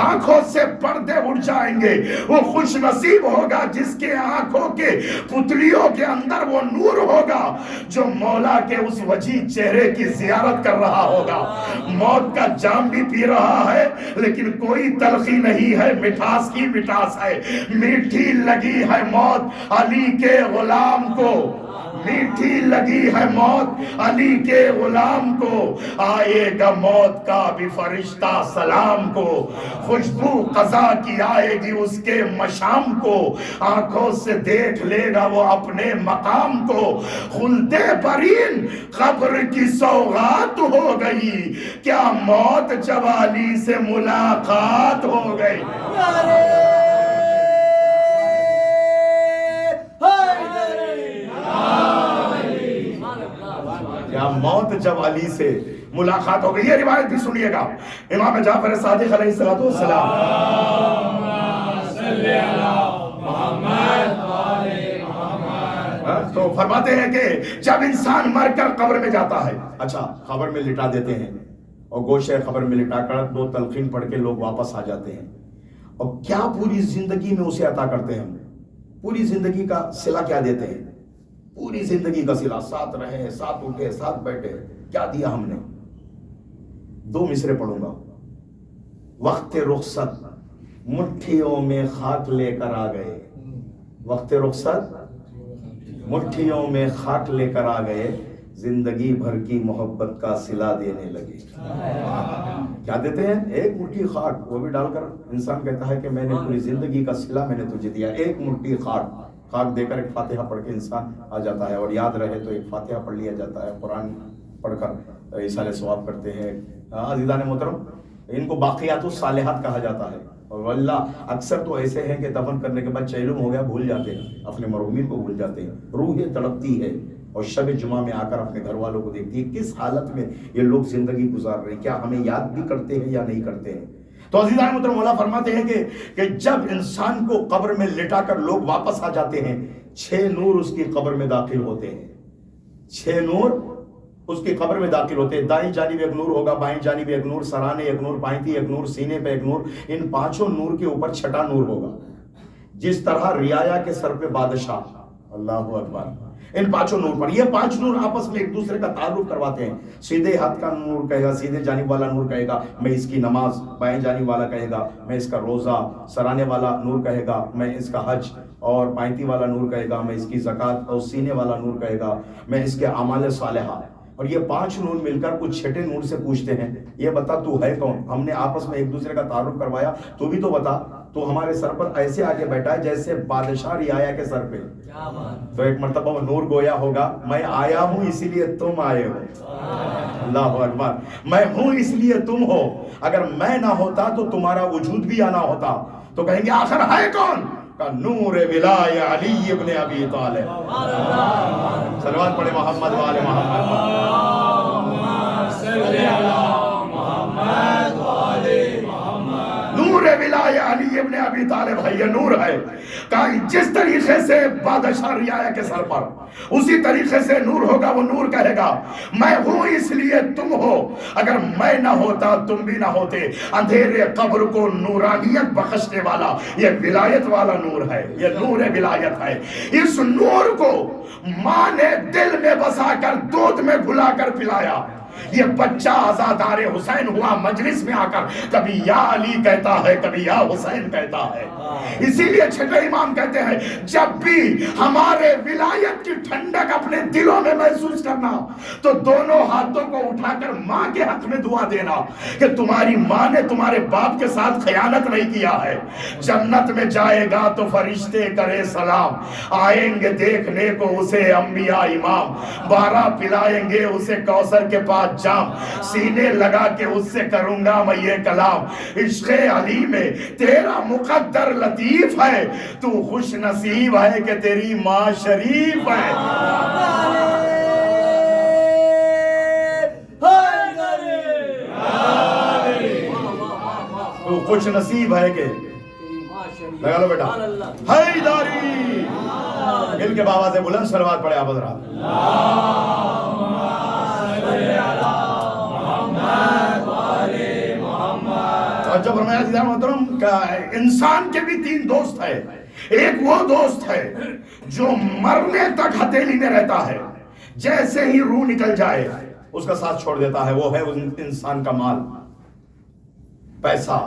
آنکھوں سے پردے اٹھ جائیں گے، وہ خوش نصیب ہوگا جس کے آنکھوں کے پتلیوں کے اندر وہ نور ہوگا جو مولا کے اس وجیح چہرے کی زیارت کر رہا ہوگا۔ موت کا جام بھی پی رہا ہے لیکن کوئی تلخی نہیں ہے، مٹھاس کی مٹھاس ہے، میٹھی لگی ہے موت علی کے غلام کو، میٹھی لگی ہے موت علی کے غلام کو، آئے گا موت کا بھی فرشتہ سلام کو، خوشبو قضا کی آئے گی اس کے مشام کو، آنکھوں سے دیکھ لے گا وہ اپنے مقام کو، خلد برین قبر کی سوغات ہو گئی، کیا موت جب علی سے ملاقات ہو گئی۔ یا موت جب علی سے ملاقات ہو گئی۔ یہ روایت بھی سنیے گا، امام جعفر صادق علیہ السلام تو فرماتے ہیں کہ جب انسان مر کر قبر میں جاتا ہے، اچھا قبر میں لٹا دیتے ہیں اور گوشے قبر میں لٹا کر دو تلقین پڑھ کے لوگ واپس آ جاتے ہیں، اور کیا پوری زندگی میں اسے عطا کرتے ہیں؟ ہم پوری زندگی کا صلہ کیا دیتے ہیں؟ پوری زندگی کا صلہ، ساتھ رہے، ساتھ اٹھے، ساتھ بیٹھے، کیا دیا ہم نے؟ دو مصرے پڑھوں گا۔ وقت رخصت مٹھیوں میں خاک لے کر آ گئے، وقت رخصت مٹھیوں میں خاک لے کر آ گئے، زندگی بھر کی محبت کا صلہ دینے لگے۔ کیا دیتے ہیں؟ ایک مٹھی خاک، وہ بھی ڈال کر انسان کہتا ہے کہ میں نے پوری زندگی کا صلہ میں نے تجھے دیا، ایک مٹھی خاک دے کر ایک فاتحہ پڑھ کے انسان آ جاتا ہے، اور یاد رہے تو ایک فاتحہ پڑھ لیا جاتا ہے، قرآن پڑھ کر ایصال ثواب کرتے ہیں۔ عزیزان محترم، ان کو باقیات الصالحات کہا جاتا ہے، اور واللہ اکثر تو ایسے ہیں کہ دفن کرنے کے بعد چیلم ہو گیا بھول جاتے ہیں، اپنے مرحومین کو بھول جاتے ہیں، روح تڑپتی ہے اور شب جمعہ میں آ کر اپنے گھر والوں کو دیکھتی ہے کس حالت میں یہ لوگ زندگی گزار رہے ہیں، کیا ہمیں یاد بھی کرتے ہیں یا نہیں کرتے ہیں؟ تو عزیزان محترم، مولا فرماتے ہیں کہ جب انسان کو قبر میں لٹا کر لوگ واپس آ جاتے ہیں، 6 نور اس کی قبر میں داخل ہوتے ہیں، 6 نور اس کی قبر میں داخل ہوتے ہیں۔ دائیں جانب ایک نور ہوگا، بائیں جانب ایک نور، سرانے ایک نور، پائنتی ایک نور، سینے پہ ایک نور، ان 5 نور کے اوپر 6واں نور ہوگا۔ جس طرح رعایا کے سر پہ بادشاہ، اللہ اکبر، ان 5 نور پر یہ 5 نور آپس میں ایک دوسرے کا تعارف کرواتے ہیں۔ سیدھے ہاتھ کا نور کہے گا، سیدھے جانب والا نور کہے گا میں اس کی نماز، بائیں جانب والا کہے گا میں اس کا روزہ، سرانے والا نور کہے گا میں اس کا حج، اور پائنتی والا نور کہے گا میں اس کی زکوٰۃ، اور سینے والا نور کہے گا میں اس کے اعمال صالحہ۔ اور یہ 5 نور مل کر کچھ 6ٹھے نور سے پوچھتے ہیں یہ بتا تو ہے کون؟ ہم نے آپس میں ایک دوسرے کا تعارف کروایا، تو بھی تو بتا، تو ہمارے سر پر ایسے آگے بیٹھا ہے جیسے بادشاہ رعایا کے سر پہ۔ تو ایک مرتبہ وہ نور گویا ہوگا میں آیا ہوں اسی لیے تم آئے ہو، اللہ اکبر، میں ہوں اس لیے تم ہو، اگر میں نہ ہوتا تو تمہارا وجود بھی آنا ہوتا۔ تو کہیں گے آخر ہے کون؟ کا نور ولای علی ابن ابی طالب۔ صلوات پڑھے محمد و آل محمد۔ نور ولای علی ابن ابی طالب ہے، یہ نور ہے کہ جس طریقے سے بادشاہ رعایا کے سر پر، اسی طریقے سے نور ہوگا، وہ نور کہے گا میں ہوں اس لیے تم ہو، اگر میں نہ ہوتا تم بھی نہ ہوتے۔ اندھیرے قبر کو نورانیت بخشنے والا یہ ولایت والا نور ہے، یہ نور ولایت ہے۔ اس نور کو ماں نے دل میں بسا کر دودھ میں گھلا کر پلایا، یہ بچہ عزادار حسین ہوا مجلس میں آ کر کبھی یا علی کہتا ہے کبھی یا حسین کہتا ہے. اسی لیے چھٹے امام کہتے ہیں جب بھی ہمارے ولایت کی ٹھنڈک اپنے دلوں میں محسوس کرنا تو دونوں ہاتھوں کو اٹھا کر ماں کے حق میں دعا دینا کہ تمہاری ماں نے تمہارے باپ کے ساتھ خیانت نہیں کیا ہے. جنت میں جائے گا تو فرشتے کرے سلام, آئیں گے دیکھنے کو اسے انبیاء امام, 12 پلائیں گے اسے کوثر کے پاس جام, سینے لگا کے اس سے کروں گا میں یہ کلام. عشق علی میں تیرا مقدر لطیف ہے, تو خوش نصیب ہے کہ تیری ماں شریف ہے. تو خوش نصیب ہے کہ لگا لو بیٹا حیداری. مل کے بابا سے بلند صلوات پڑھے آپ حضرات. جو فرمایا عزیزان محترم کا انسان کے بھی 3 دوست ہے. ایک وہ دوست ہے جو مرنے تک ہتھیلی میں رہتا ہے, جیسے ہی روح نکل جائے اس کا ساتھ چھوڑ دیتا ہے. وہ ہے انسان کا مال, پیسہ,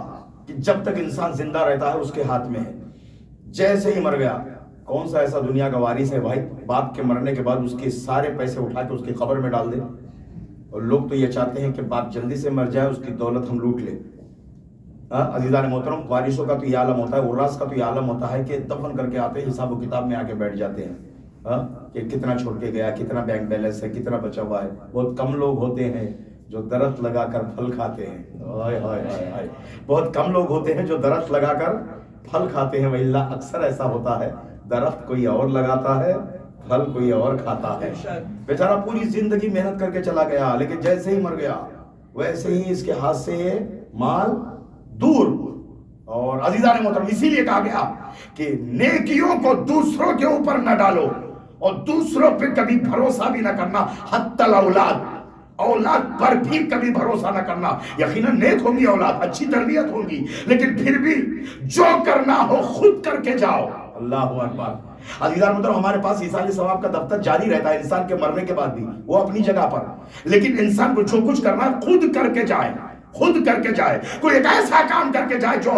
کہ جب تک انسان زندہ رہتا ہے اس کے ہاتھ میں ہے. جیسے ہی مر گیا, کون سا ایسا دنیا کا وارث ہے بھائی باپ کے مرنے کے بعد اس کے سارے پیسے اٹھا کے اس کی قبر میں ڈال دے؟ اور لوگ تو یہ چاہتے ہیں کہ باپ جلدی سے مر جائے, اس کی دولت ہم لوٹ لیں. عزیزان محترم, وارثوں کا تو یہ عالم ہوتا ہے, وراث کا تو یہ عالم ہوتا ہے کہ دفن کر کے آتے ہیں, حساب و کتاب میں آ کے بیٹھ جاتے ہیں کہ کتنا چھوڑ کے گیا, کتنا بینک بیلنس ہے, کتنا بچا ہوا ہے. بہت کم لوگ ہوتے ہیں جو درخت لگا کر پھل کھاتے ہیں. بہت کم لوگ ہوتے ہیں جو درخت لگا کر پھل کھاتے ہیں. واللہ اکثر ایسا ہوتا ہے, درخت کوئی اور لگاتا ہے, پھل کوئی اور کھاتا ہے. بیچارہ پوری زندگی محنت کر کے چلا گیا, لیکن جیسے ہی مر گیا ویسے ہی اس کے ہاتھ سے یہ مال دور. اور عزیزان محترم, اسی لیے کہا گیا کہ نیکیوں کو دوسروں کے اوپر نہ ڈالو اور دوسروں پہ کبھی بھروسہ بھی نہ کرنا. حتی الاولاد, اولاد پر بھی کبھی بھروسہ نہ کرنا. یقیناً نیک ہوں گی اولاد, اچھی تربیت ہوگی, لیکن پھر بھی جو کرنا ہو خود کر کے جاؤ. اللہ اکبر. عزیزان محترم, ہمارے پاس ایصال ثواب کا دفتر جاری رہتا ہے انسان کے مرنے کے بعد بھی, وہ اپنی جگہ پر, لیکن انسان کو جو کچھ کرنا ہے خود کر کے جائے, خود کر کے جائے. کوئی ایک ایسا کام کر کے جائے جو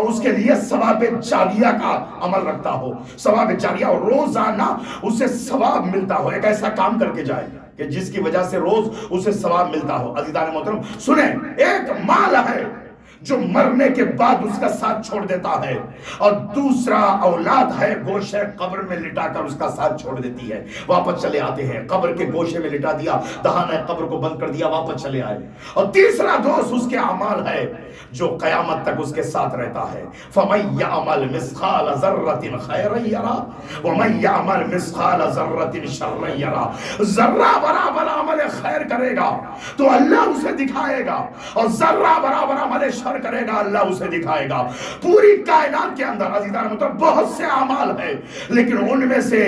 اس کے لیے ثواب جاریہ کا عمل رکھتا ہو, ثواب جاریہ, اور روزانہ اسے ثواب ملتا ہو. ایک ایسا کام کر کے جائے کہ جس کی وجہ سے روز اسے ثواب ملتا ہو. عزیزان محترم سنیں, ایک مال ہے جو مرنے کے بعد اس کا ساتھ چھوڑ دیتا ہے, اور دوسرا اولاد ہے گوشے قبر میں لٹا کر اس کا ساتھ چھوڑ دیتی ہے. واپس چلے آتے ہیں, قبر کے گوشے میں لٹا دیا, دہانہ قبر کو بند کر دیا, واپس چلے آئے. اور تیسرا دوست اس کے اعمال ہے جو قیامت تک اس کے ساتھ رہتا ہے. فَمَن يَعْمَلْ مِثْقَالَ ذَرَّةٍ خَيْرًا يَرَهُ وَمَن يَعْمَلْ مِثْقَالَ ذَرَّةٍ شَرًّا يَرَهُ. ذرہ برابر عمل خیر کرے گا تو اللہ اسے دکھائے گا, اور ذرہ برابر عمل شر کرے گا اللہ اسے دکھائے گا. پوری کائنات کے اندر عزیزان محترم بہت سے اعمال ہیں, لیکن ان میں سے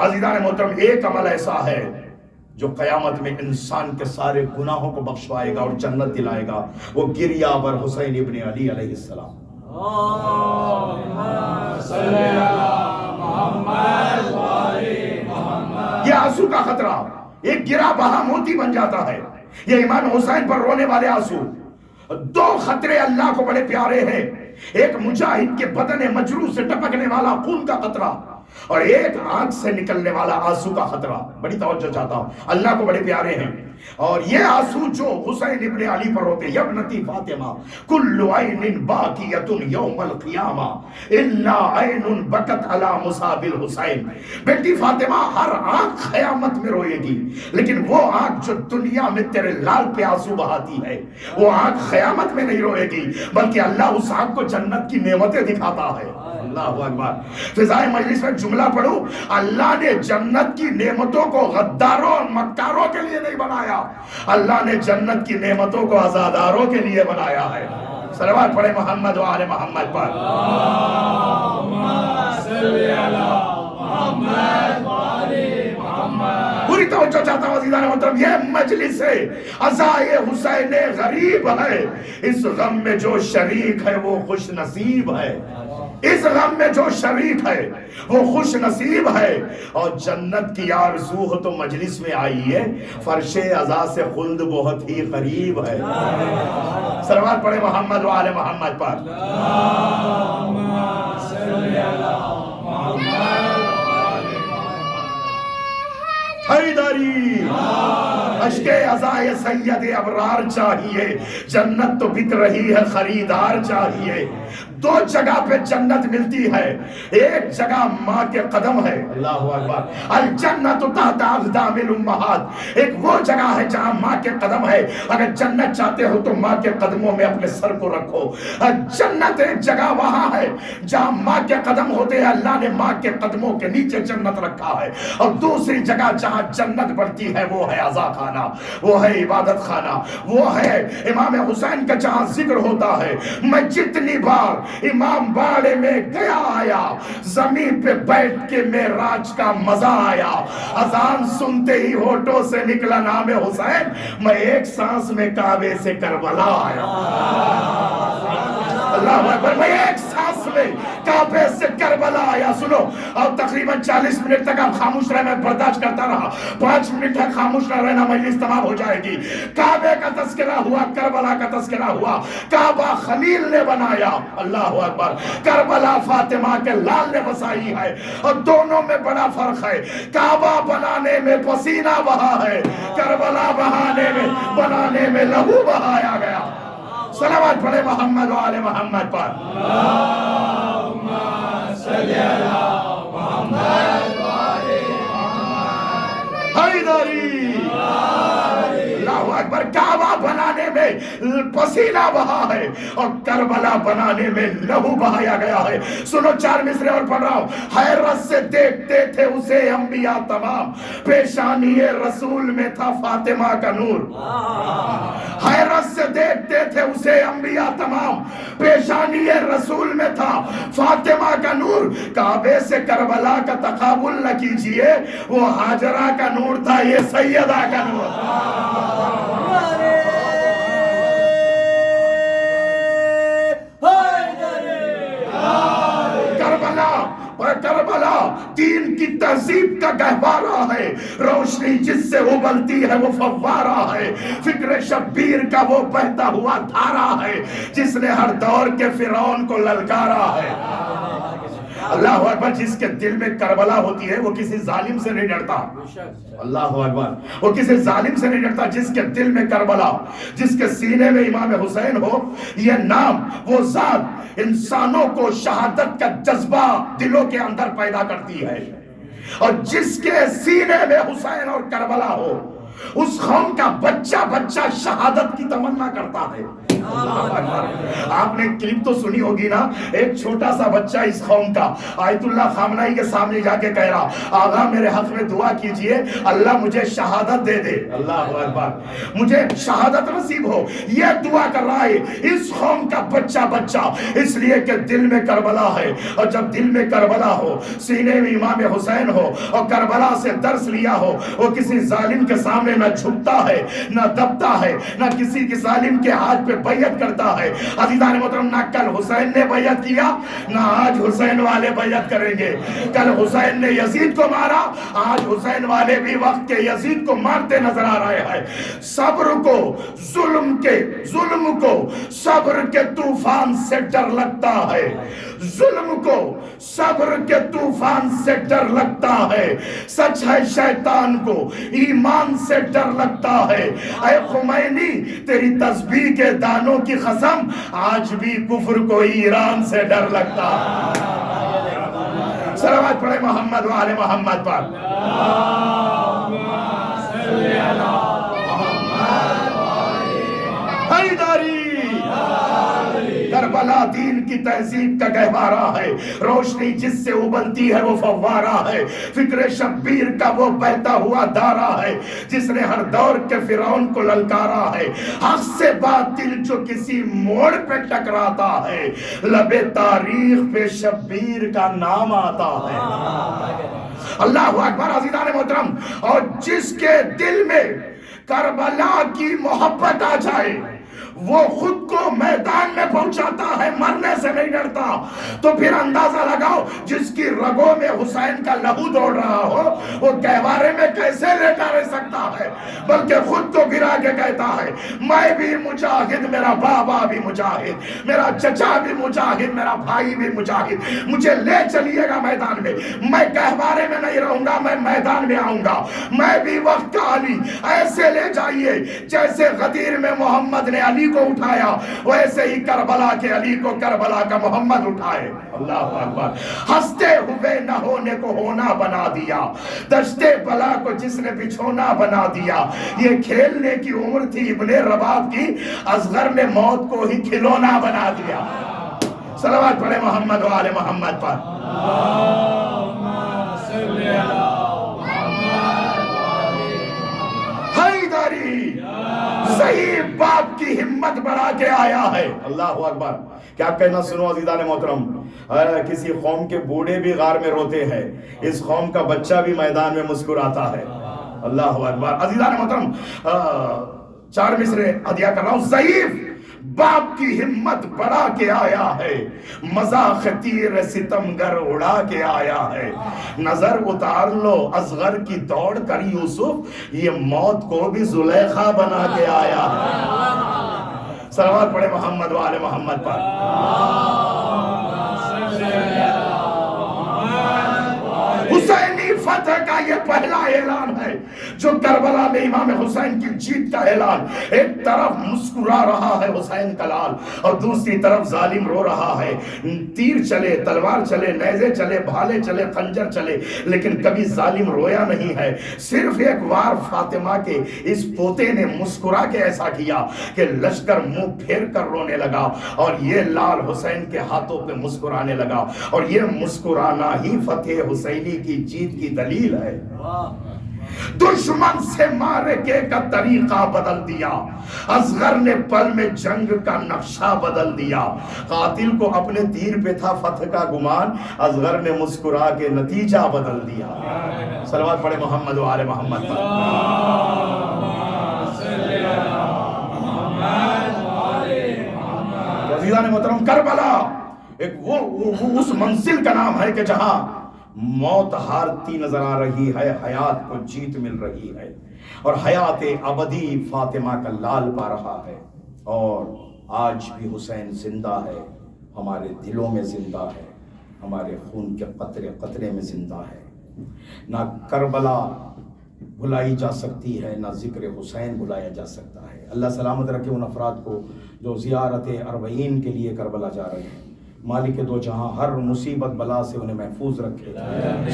عزیزان محترم ایک عمل ایسا ہے جو قیامت میں انسان کے سارے گناہوں کو بخشوائے گا اور جنت دلائے گا. وہ گریہ بر حسین ابن علی علیہ السلام. یہ آنسو کا خطرہ ایک گرا بہا موتی بن جاتا ہے. یہ امام حسین پر رونے والے آنسو, 2 خطرے اللہ کو بڑے پیارے ہیں. ایک مجاہد کے بدن مجروح سے ٹپکنے والا خون کا خطرہ, اور ایک آنکھ سے نکلنے والا آنسو کا خطرہ. بڑی توجہ چاہتا ہوں, اللہ کو بڑے پیارے ہیں. اور یہ آنسو جو حسین ابن علی پر ہوتے, یبنتی فاطمہ کل عین باکیۃ یوم القیامہ الا عین بکت علی مصاب الحسین. بیٹی فاطمہ, ہر آنکھ قیامت میں روئے گی, لیکن وہ آنکھ جو دنیا میں تیرے لال پہ آنسو بہاتی ہے, وہ آنکھ قیامت میں نہیں روئے گی, بلکہ اللہ اس آنکھ کو جنت کی نعمتیں دکھاتا ہے. اللہ اکبر. فضائے مجلس میں جملہ پڑھو, اللہ نے جنت کی نعمتوں کو غداروں اور مکاروں کے لیے نہیں بنایا, اللہ نے جنت کی نعمتوں کو عزاداروں کے لیے بنایا ہے. صلوات پڑھے محمد و آل محمد پر. پوری توجہ چاہتا ہوں عزیزان محترم, یہ مجلس عزائے حسین غریب ہے, اس غم میں جو شریک ہے وہ خوش نصیب ہے. اس غم میں جو شریک ہے وہ خوش نصیب ہے، اور جنت کی آرزو ہو تو مجلس میں آئیے، فرش عزا سے خلد بہت ہی قریب ہے۔ صلوات پڑھے محمد و آل محمد پر۔ حیدری اشک عزائے سید ابرار چاہیے، جنت تو بک رہی ہے خریدار چاہیے۔ دو جگہ پہ جنت ملتی ہے، ایک جگہ ماں کے قدم ہے، اللہ اکبر، الجنت تحت اقدام الامہات، ایک وہ جگہ ہے جہاں ماں کے قدم ہے۔ اگر جنت چاہتے ہو تو ماں کے قدموں میں اپنے سر کو رکھو۔ جنت ایک جگہ وہاں ہے جہاں ماں کے قدم ہوتے ہیں، اللہ نے ماں کے قدموں کے نیچے جنت رکھا ہے۔ اور دوسری جگہ جہاں جنت بڑھتی ہے وہ ہے عزا خانہ، وہ ہے عبادت خانہ، وہ ہے امام حسین کا جہاں ذکر ہوتا ہے۔ میں جتنی بار امام باڑے میں گیا آیا، زمین پہ بیٹھ کے معراج کا مزہ آیا، اذان سنتے ہی ہونٹوں سے نکلا نام حسین، میں ایک سانس میں کعبے سے کربلا آیا۔ اللہ اکبر، میں ایک سانس میں کعبے سے کربلا آیا۔ سنو، اور تقریباً 40 منٹ تک آپ خاموش رہے، میں برداشت کرتا رہا۔ 5 منٹ تک خاموش نہ رہنا، مجلس تمام ہو جائے گی۔ کعبے کا تذکرہ ہوا، کربلا کا تذکرہ ہوا۔ کعبہ خلیل نے بنایا، اللہ اکبر، کربلا فاطمہ کے لال نے بسائی ہے، اور دونوں میں بڑا فرق ہے۔ کعبہ بنانے میں پسینہ بہا ہے، کربلا بنانے میں لہو بہایا گیا۔ صلوات پڑھے محمد و آل محمد پر۔ اللہم صلی علی محمد و آل محمد۔ حیدری، اللہ اکبر، کعبہ بنانے میں پسینہ بہا ہے اور کربلا بنانے میں لہو بہایا گیا ہے۔ سنو 4 مصرے اور پڑھ رہا ہوں۔ حیرت سے دیکھتے تھے اسے انبیاء تمام، پیشانی رسول میں تھا فاطمہ کا نور۔ حیرت سے دیکھتے تھے اسے انبیاء تمام، پیشانی رسول میں تھا فاطمہ کا نور۔ کعبے سے کربلا کا تقابل نہ کیجئے، وہ ہاجرہ کا نور تھا، یہ سیدہ کا نور۔ کربلا دین کی تہذیب کا گہوارہ ہے، روشنی جس سے ابلتی ہے وہ فوارہ ہے، فکر شبیر کا وہ بہتا ہوا دھارا ہے، جس نے ہر دور کے فرعون کو للکارا ہے۔ اللہ اکبر، جس کے دل میں کربلا ہوتی ہے وہ کسی ظالم سے نہیں ڈرتا۔ اللہ اکبر، وہ کسی ظالم سے نہیں ڈرتا۔ جس کے دل میں کربلا، جس کے سینے میں امام حسین ہو، یہ نام، وہ ذات انسانوں کو شہادت کا جذبہ دلوں کے اندر پیدا کرتی ہے۔ اور جس کے سینے میں حسین اور کربلا ہو، اس قوم کا بچہ بچہ شہادت کی تمنا کرتا ہے۔ آپ نے کلپ تو سنی ہوگی نا، ایک چھوٹا سا بچہ اس قوم کا آیت اللہ خامنائی کے سامنے جا کے کہہ رہا، آغا میرے حق میں دعا کیجئے، اللہ مجھے شہادت دے دے۔ اللہ اکبر، مجھے شہادت نصیب ہو، یہ دعا کر رہا ہے اس قوم کا بچہ بچہ، اس لیے کہ دل میں کربلا ہے۔ اور جب دل میں کربلا ہو، سینے میں امام حسین ہو، اور کربلا سے درس لیا ہو، وہ کسی ظالم کے سامنے نہ جھکتا ہے، نہ دبتا ہے، نہ کسی کے ظالم کے ہاتھ پہ بیعت کرتا ہے۔ عزیزان محترم، نہ کل حسین نے بیعت کیا، نہ آج حسین والے بیعت کریں گے۔ کل حسین نے یزید کو مارا، آج حسین والے بھی وقت کے یزید کو مارتے نظر آ رہے ہیں۔ صبر کو ظلم کو صبر کے طوفان سے ڈر لگتا ہے، ظلم کو صبر کے طوفان سے ڈر لگتا ہے، سچ ہے شیطان کو ایمان سے ڈر لگتا ہے۔ اے خمینی، تیری تسبیح کے دانوں کی قسم، آج بھی کفر کو ایران سے ڈر لگتا ہے۔ صلوات پڑھے محمد و آل محمد پر۔ حیدری، کربلا دین کی تہذیب کا گہوارہ ہے، روشنی جس سے ابلتی ہے وہ فوارہ ہے، فکر شبیر کا وہ بہتا ہوا دھارا ہے، جس نے ہر دور کے فرعون کو للکارا ہے۔ حق سے باطل جو کسی موڑ پہ ٹکراتا ہے، لبے تاریخ پہ شبیر کا نام آتا ہے۔ اللہ اکبر، عزیزان محترم، اور جس کے دل میں کربلا کی محبت آ جائے، وہ خود کو میدان میں پہنچاتا ہے مرنے سے سے نہیں ڈرتا تو پھر اندازہ لگاؤ جس کی رگوں میں حسین کا لہو دوڑ رہا ہو وہ گہوارے میں کیسے لیٹا رہ سکتا ہے؟ بلکہ خود کو گرا کے کہتا ہے میں بھی مجاہد، میرا بابا بھی مجاہد، میرا چچا بھی مجاہد، میرا بھائی بھی مجاہد، مجھے لے چلیے گا میدان میں گہوارے میں نہیں رہوں گا، میں میدان میں آؤں گا، میں بھی وقت کا علی۔ ایسے لے جائیے جیسے غدیر میں محمد نے علی کو اٹھایا، ویسے ہی کربلا کے علی کو کربلا کا محمد اٹھائے۔ اللہ اکبر۔ ہنستے ہوئے نہ ہونے کو ہونا بنا دیا، دشتے بلا کو جس نے بچھونا بنا دیا، یہ کھیلنے کی عمر تھی ابن رباب کی، اصغر نے موت کو ہی کھلونا بنا دیا۔ صلوات پڑھے محمد و آل محمد پر۔ حیدری صحیح باپ کی ہمت بڑھا کے آیا ہے۔ اللہ اکبر۔ کیا کہنا سنو عزیزان محترم، کسی قوم کے بوڑھے بھی غار میں روتے ہیں، اس قوم کا بچہ بھی میدان میں مسکراتا ہے۔ اللہ اکبر۔ عزیزان محترم، 4 مصرے ہدیہ کر رہا ہوں۔ ضعیف باپ کی ہمت بڑھا کے آیا ہے، مذاق تیر ستمگر اڑا کے آیا ہے، نظر اتار لو اصغر کی دوڑ کر یوسف، یہ موت کو بھی زلیخا بنا کے آیا ہے۔ صلوات پڑھے محمد و آل محمد پر۔ حسینی فتح کا یہ پہلا اعلان ہے جو کربلا میں امام حسین کی جیت کا اعلان۔ ایک طرف مسکرا رہا ہے حسین کا لال اور دوسری طرف ظالم رو رہا ہے۔ تیر چلے، تلوار چلے، نیزے چلے، بھالے چلے، خنجر چلے، لیکن کبھی ظالم رویا نہیں ہے۔ صرف ایک وار فاطمہ کے اس پوتے نے مسکرا کے ایسا کیا کہ لشکر منہ پھیر کر رونے لگا اور یہ لال حسین کے ہاتھوں پہ مسکرانے لگا، اور یہ مسکرانا ہی فتح حسینی کی جیت کی دلیل ہے۔ دشمن سے معرکے کا طریقہ بدل دیا، اصغر نے پل میں جنگ کا نقشہ بدل دیا۔ قاتل کو اپنے تیر پہ تھا فتح کا گمان، اصغر نے مسکرا کے نتیجہ بدل دیا۔ صلوات پڑھے محمد و آل محمد پر۔ عزیزان محترم، کربلا ایک وہ اس منزل کا نام ہے کہ جہاں موت ہارتی نظر آ رہی ہے، حیات کو جیت مل رہی ہے، اور حیات ابدی فاطمہ کا لال پا رہا ہے۔ اور آج بھی حسین زندہ ہے، ہمارے دلوں میں زندہ ہے، ہمارے خون کے قطرے قطرے میں زندہ ہے۔ نہ کربلا بھلائی جا سکتی ہے، نہ ذکر حسین بھلایا جا سکتا ہے۔ اللہ سلامت رکھے ان افراد کو جو زیارت اربعین کے لیے کربلا جا رہے ہیں۔ مالک دو جہاں ہر مصیبت بلا سے انہیں محفوظ رکھے،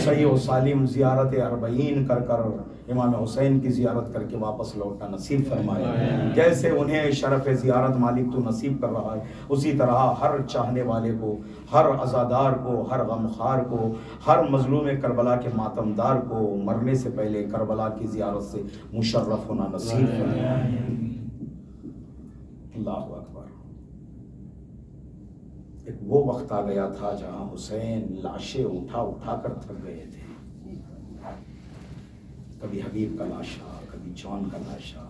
صحیح و سالم زیارت اربعین کر کر امام حسین کی زیارت کر کے واپس لوٹنا نصیب فرمائے۔ جیسے انہیں شرف زیارت مالک تو نصیب کر رہا ہے، اسی طرح ہر چاہنے والے کو، ہر عزادار کو، ہر غمخوار کو، ہر مظلوم کربلا کے ماتمدار کو مرنے سے پہلے کربلا کی زیارت سے مشرف ہونا نصیب فرمائے۔ اللہ اکبر۔ ایک وہ وقت آ گیا تھا جہاں حسین لاشیں اٹھا اٹھا کر تھک گئے تھے۔ کبھی حبیب کا لاشا، کبھی جان کا لاشا،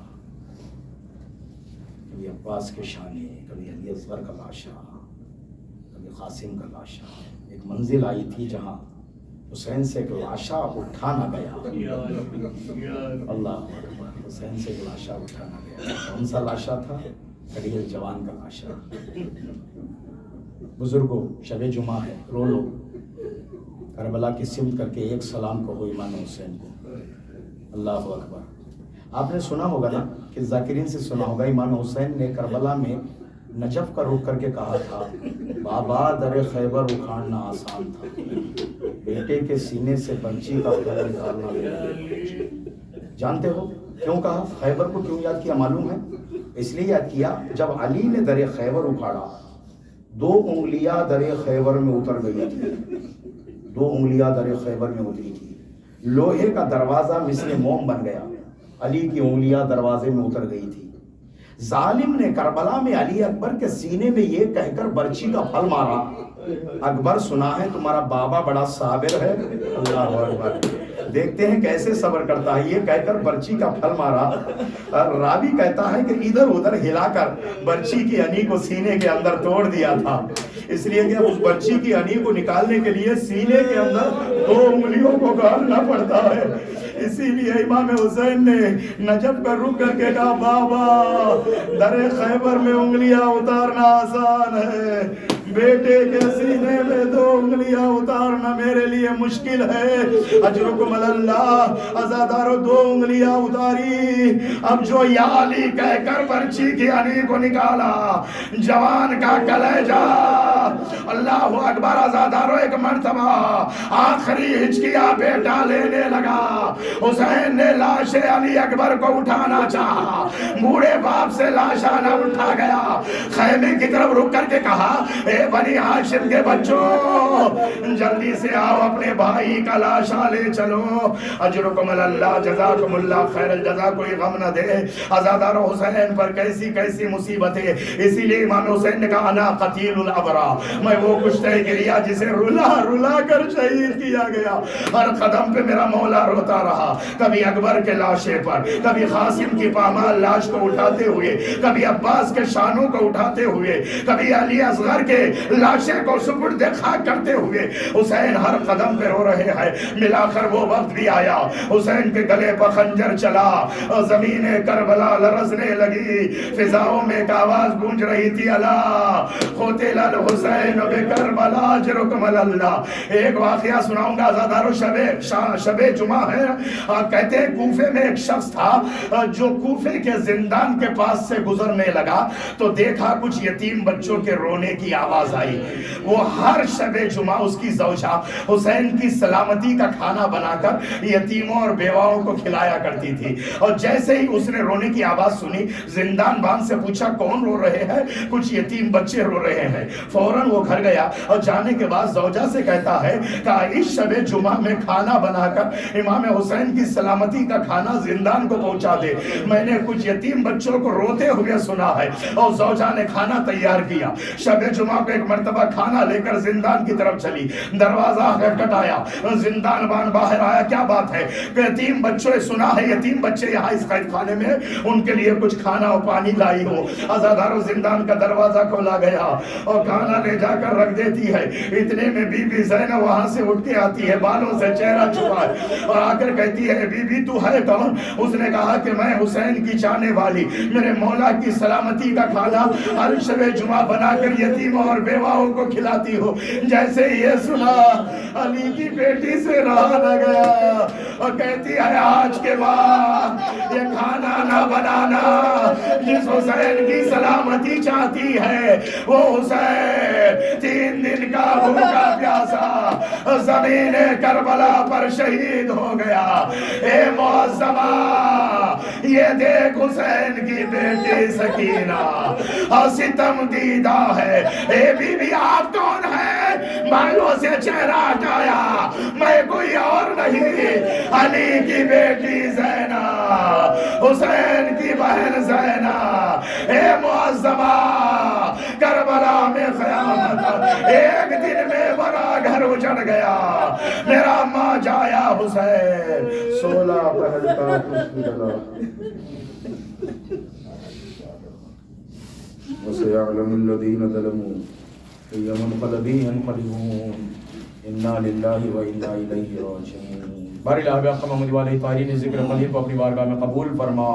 کبھی عباس کے شانے، کبھی علی اصغر کا لاشا، کبھی قاسم کا لاشا۔ ایک منزل آئی تھی جہاں حسین سے ایک لاشا اٹھا نہ گیا۔ اللہ اکبر۔ حسین سے ایک لاشا اٹھا نہ گیا۔ کون سا لاشا تھا؟ کریل جوان کا لاشا۔ بزرگوں، شب جمعہ ہے، رو لو، کربلا کی سمت کر کے ایک سلام کہو امام حسین کو۔ اللہ اکبر۔ آپ نے سنا ہوگا نا کہ ذاکرین سے سنا ہوگا، امام حسین نے کربلا میں نجف کا رخ کر کے کہا تھا، بابا در خیبر اکھاڑنا آسان تھا، بیٹے کے سینے سے برچی کا پھول نکالنا۔ جانتے ہو کیوں کہا؟ خیبر کو کیوں یاد کیا معلوم ہے؟ اس لیے یاد کیا جب علی نے در خیبر اکھاڑا، 2 انگلیاں در خیبر میں اتر گئی تھی، 2 انگلیاں در خیبر میں اتری تھی، لوہے کا دروازہ مثل موم بن گیا، علی کی انگلیاں دروازے میں اتر گئی تھی۔ ظالم نے کربلا میں علی اکبر کے سینے میں یہ کہہ کر برچی کا پھل مارا، اکبر سنا ہے تمہارا بابا بڑا صابر ہے۔ اللہ اکبر۔ دیکھتے ہیں کیسے صبر کرتا ہے، یہ کہہ کر برچی کا پھل مارا۔ راوی کہتا ہے کہ ادھر ادھر ہلا کر برچی کی انی کو سینے کے اندر توڑ دیا تھا۔ اس لیے کہ اس برچی کی ہنی کو نکالنے کے لیے سینے کے اندر 2 انگلیوں کو گالنا پڑتا ہے. اسی لیے امام حسین نے نجف کا رک کر کے کہا بابا در خیبر میں انگلیاں اتارنا آسان ہے، بیٹے کے سینے میں 2 انگلیاں اتارنا میرے لیے مشکل ہے. اجرکم اللہ. عزادارو 2 انگلیاں اتاری. اب جو یا علی کہہ کر برچی کی ہنی کو نکالا، جوان کا کلیجہ اللہ اکبر. عزادارو ایک مرتبہ آخری ہچکیاں بیٹا لینے لگا. حسین نے لاش علی اکبر کو اٹھانا چاہا، بوڑھے باپ سے لاشا نہ اٹھا گیا. خیمے کی طرف رک کر کے کہا اے بنی ہاشم کے بچوں جلدی سے آؤ، اپنے بھائی کا لاشا لے چلو. اجرکم اللہ، جزاکم اللہ خیر الجزا. کوئی غم نہ دے. عزادار حسین پر کیسی کیسی مصیبتیں. اسی لیے امام حسین نے کہا انا قتیل الابرا، میں وہ کشتے گریا جسے رلا رلا کر شہید کیا گیا. ہر قدم پہ میرا مولا روتا رہا. کبھی اکبر کے لاشے پر، کبھی قاسم کی پامال لاش کو اٹھاتے ہوئے، کبھی عباس کے شانوں کو اٹھاتے ہوئے، کبھی علی اصغر کے لاشے کو سپرد خاک کرتے ہوئے حسین ہر قدم پہ رو رہے ہیں. ملا کر وہ وقت بھی آیا، حسین کے گلے پر خنجر چلا، زمین کربلا لرزنے لگی، فضاؤں میں ایک آواز گونج رہی تھی الا قتل الحسین بکربلا اجرکم اللہ. ایک واقعہ سناؤں گا عزادارو. شب جمعہ ہے. کہتے ہیں کوفے میں ایک شخص تھا جو کوفے کے زندان کے پاس سے گزرنے لگا تو دیکھا کچھ یتیم بچوں کے رونے کی آواز آئی. وہ ہر شب جمعہ اس کی زوجہ حسین کی سلامتی کا کھانا بنا کر یتیموں اور بیواؤں کو کھلایا کرتی تھی. اور جیسے ہی اس نے رونے کی آواز سنی، زندان بان سے پوچھا کون رو رہے ہیں؟ کچھ یتیم بچے رو رہے ہیں. فوراً وہ گھر گیا اور جانے کے بعد زوجہ سے کہتا ہے کہ اس شب جمعہ میں کھانا بنا کر امام حسین کی سلامتی کا کھانا زندان کو پہنچا دے. میں نے کچھ یتیم بچوں کو روتے ہوئے سنا ہے. اور زوجہ نے کھانا تیار کیا. شب جمعہ کو ایک مرتبہ کھانا لے کر زندان کی طرف چلی. دروازہ کھٹکھٹایا، زندان بان باہر آیا. کیا بات ہے کہ یتیم بچوں نے سنا ہے یتیم بچے یہاں اس قید خانے میں، ان کے لیے کچھ کھانا اور پانی لائی ہو. عزادارو زندان کا دروازہ کھولا گیا اور کھانا لے جا کر رکھ دیتی ہے. اتنے میں بی بی زینب وہاں سے اٹھ کے آتی ہے، بالوں سے چہرہ چھپا ہے اور آ کر کہتی ہے بی بی تو ہے کون؟ اس نے کہا کہ میں حسین کی چاہنے والی، میرے مولا کی سلامتی کا کھانا ہر شب جمعہ بنا کر یتیموں اور بیواؤں کو کھلاتی ہو. جیسے یہ سنا علی کی بیٹی سے رہا نہ گیا اور کہتی ہے آج کے بعد یہ کھانا نہ بنانا. جس حسین کی سلامتی چاہتی ہے وہ حسین 3 دن کا بھوکا پیاسا زمین کربلا پر شہید ہو گیا. اے معظمہ یہ دیکھ حسین کی بیٹی سکینہ ستم دیدہ ہے. اے بی بی آپ کون ہے؟ بالوں سے چہرہ ہٹایا، میں کوئی اور نہیں، علی کی بیٹی زینب، حسین کی بہن زینب. اے معظمہ کربلا میں قیامت ایک دن میں بڑا گھر اجڑ گیا. میرا ماں جایا حسین 16 پہل کا کچھ ڈلا. وَسَيَعْلَمُ الَّذِينَ ظَلَمُوا أَيَّ مُنقَلَبٍ يَنقَلِبُونَ إِنَّا لِلَّهِ وَإِنَّا إِلَيْهِ راجعون. بار الہ حق محمد والے طاہرین ذکر خلیل کو اپنی بارگاہ میں قبول فرما.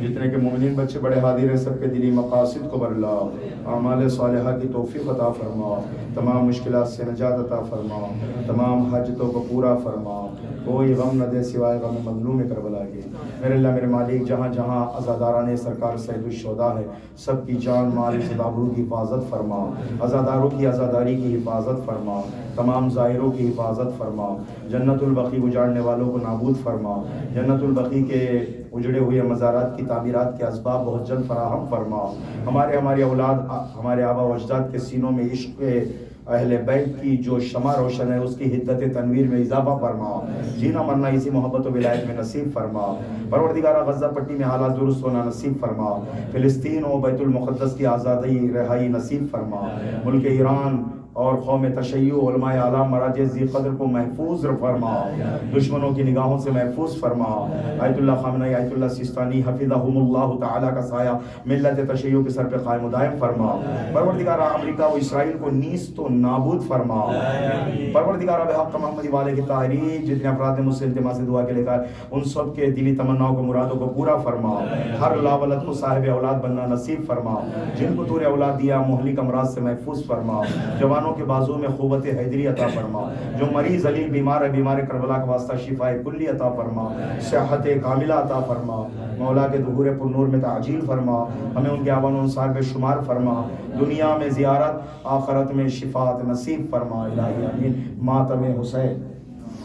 جتنے کہ مومنین بچے بڑے حاضر ہیں سب کے دلی مقاصد کو برلا، اعمال صالحہ کی توفیق عطا فرما، تمام مشکلات سے نجات عطا فرما، تمام حاجتوں کو پورا فرما. کوئی غم نہ دے سوائے غم مظلوم کربلا کے. میرے اللہ میرے مالک جہاں جہاں عزاداران سرکار سید الشہداء ہے سب کی جان مال عزت آبرو کی حفاظت فرما، عزاداروں کی عزاداری کی حفاظت فرما، تمام ظاہروں کی حفاظت فرما. جنت البقیع اجاڑنے والوں کو نابود فرما. جنت البقیع کے اجڑے ہوئے مزارات کی تعمیرات کے اسباب بہت جلد فراہم فرما. ہماری اولاد ہمارے آبا و اجداد کے سینوں میں عشق اہل بیت کی جو شمع روشن ہے اس کی حدت تنویر میں اضافہ فرما. جینا مرنا اسی محبت و ولایت میں نصیب فرما. پروردگارہ غزہ پٹی میں حالات درست ہونا نصیب فرما. فلسطین و بیت المقدس کی آزادی رہائی نصیب فرما. ملک ایران اور قوم تشیع علماء اعلام مراجع ذی قدر کو محفوظ فرما، دشمنوں کی نگاہوں سے محفوظ فرما. آیت اللہ خامنہ آیت اللہ سستانی حفظہم اللہ تعالیٰ کا سایہ ملت تشیع کے سر پہ قائم و دائم فرما. پروردگارہ امریکہ و اسرائیل کو نیست و نابود فرما. پروردگارہ بحق محمد والے کی تحریر جتنے افراد نے مجھ سے التماس دعا کے لے کر ان سب کے دلی تمناؤں کو مرادوں کو پورا فرما. ہر لاولد کو صاحب اولاد بننا نصیب فرما. جن کو تو نے اولاد دیا مہلک امراض سے محفوظ فرما. جوانوں کے بازو میں قوت حیدری عطا فرما. جو مریض علیل بیمار ہے بیمار کربلا کا واسطہ شفاء کلی عطا فرما. صحت کاملہ عطا فرما. مولا کے ظہور پر نور میں تعجیل فرما. ہمیں ان کے آبان و انصار پہ شمار فرما. دنیا میں زیارت آخرت میں شفاعت نصیب فرما. الہی آمین. ماتم حسین.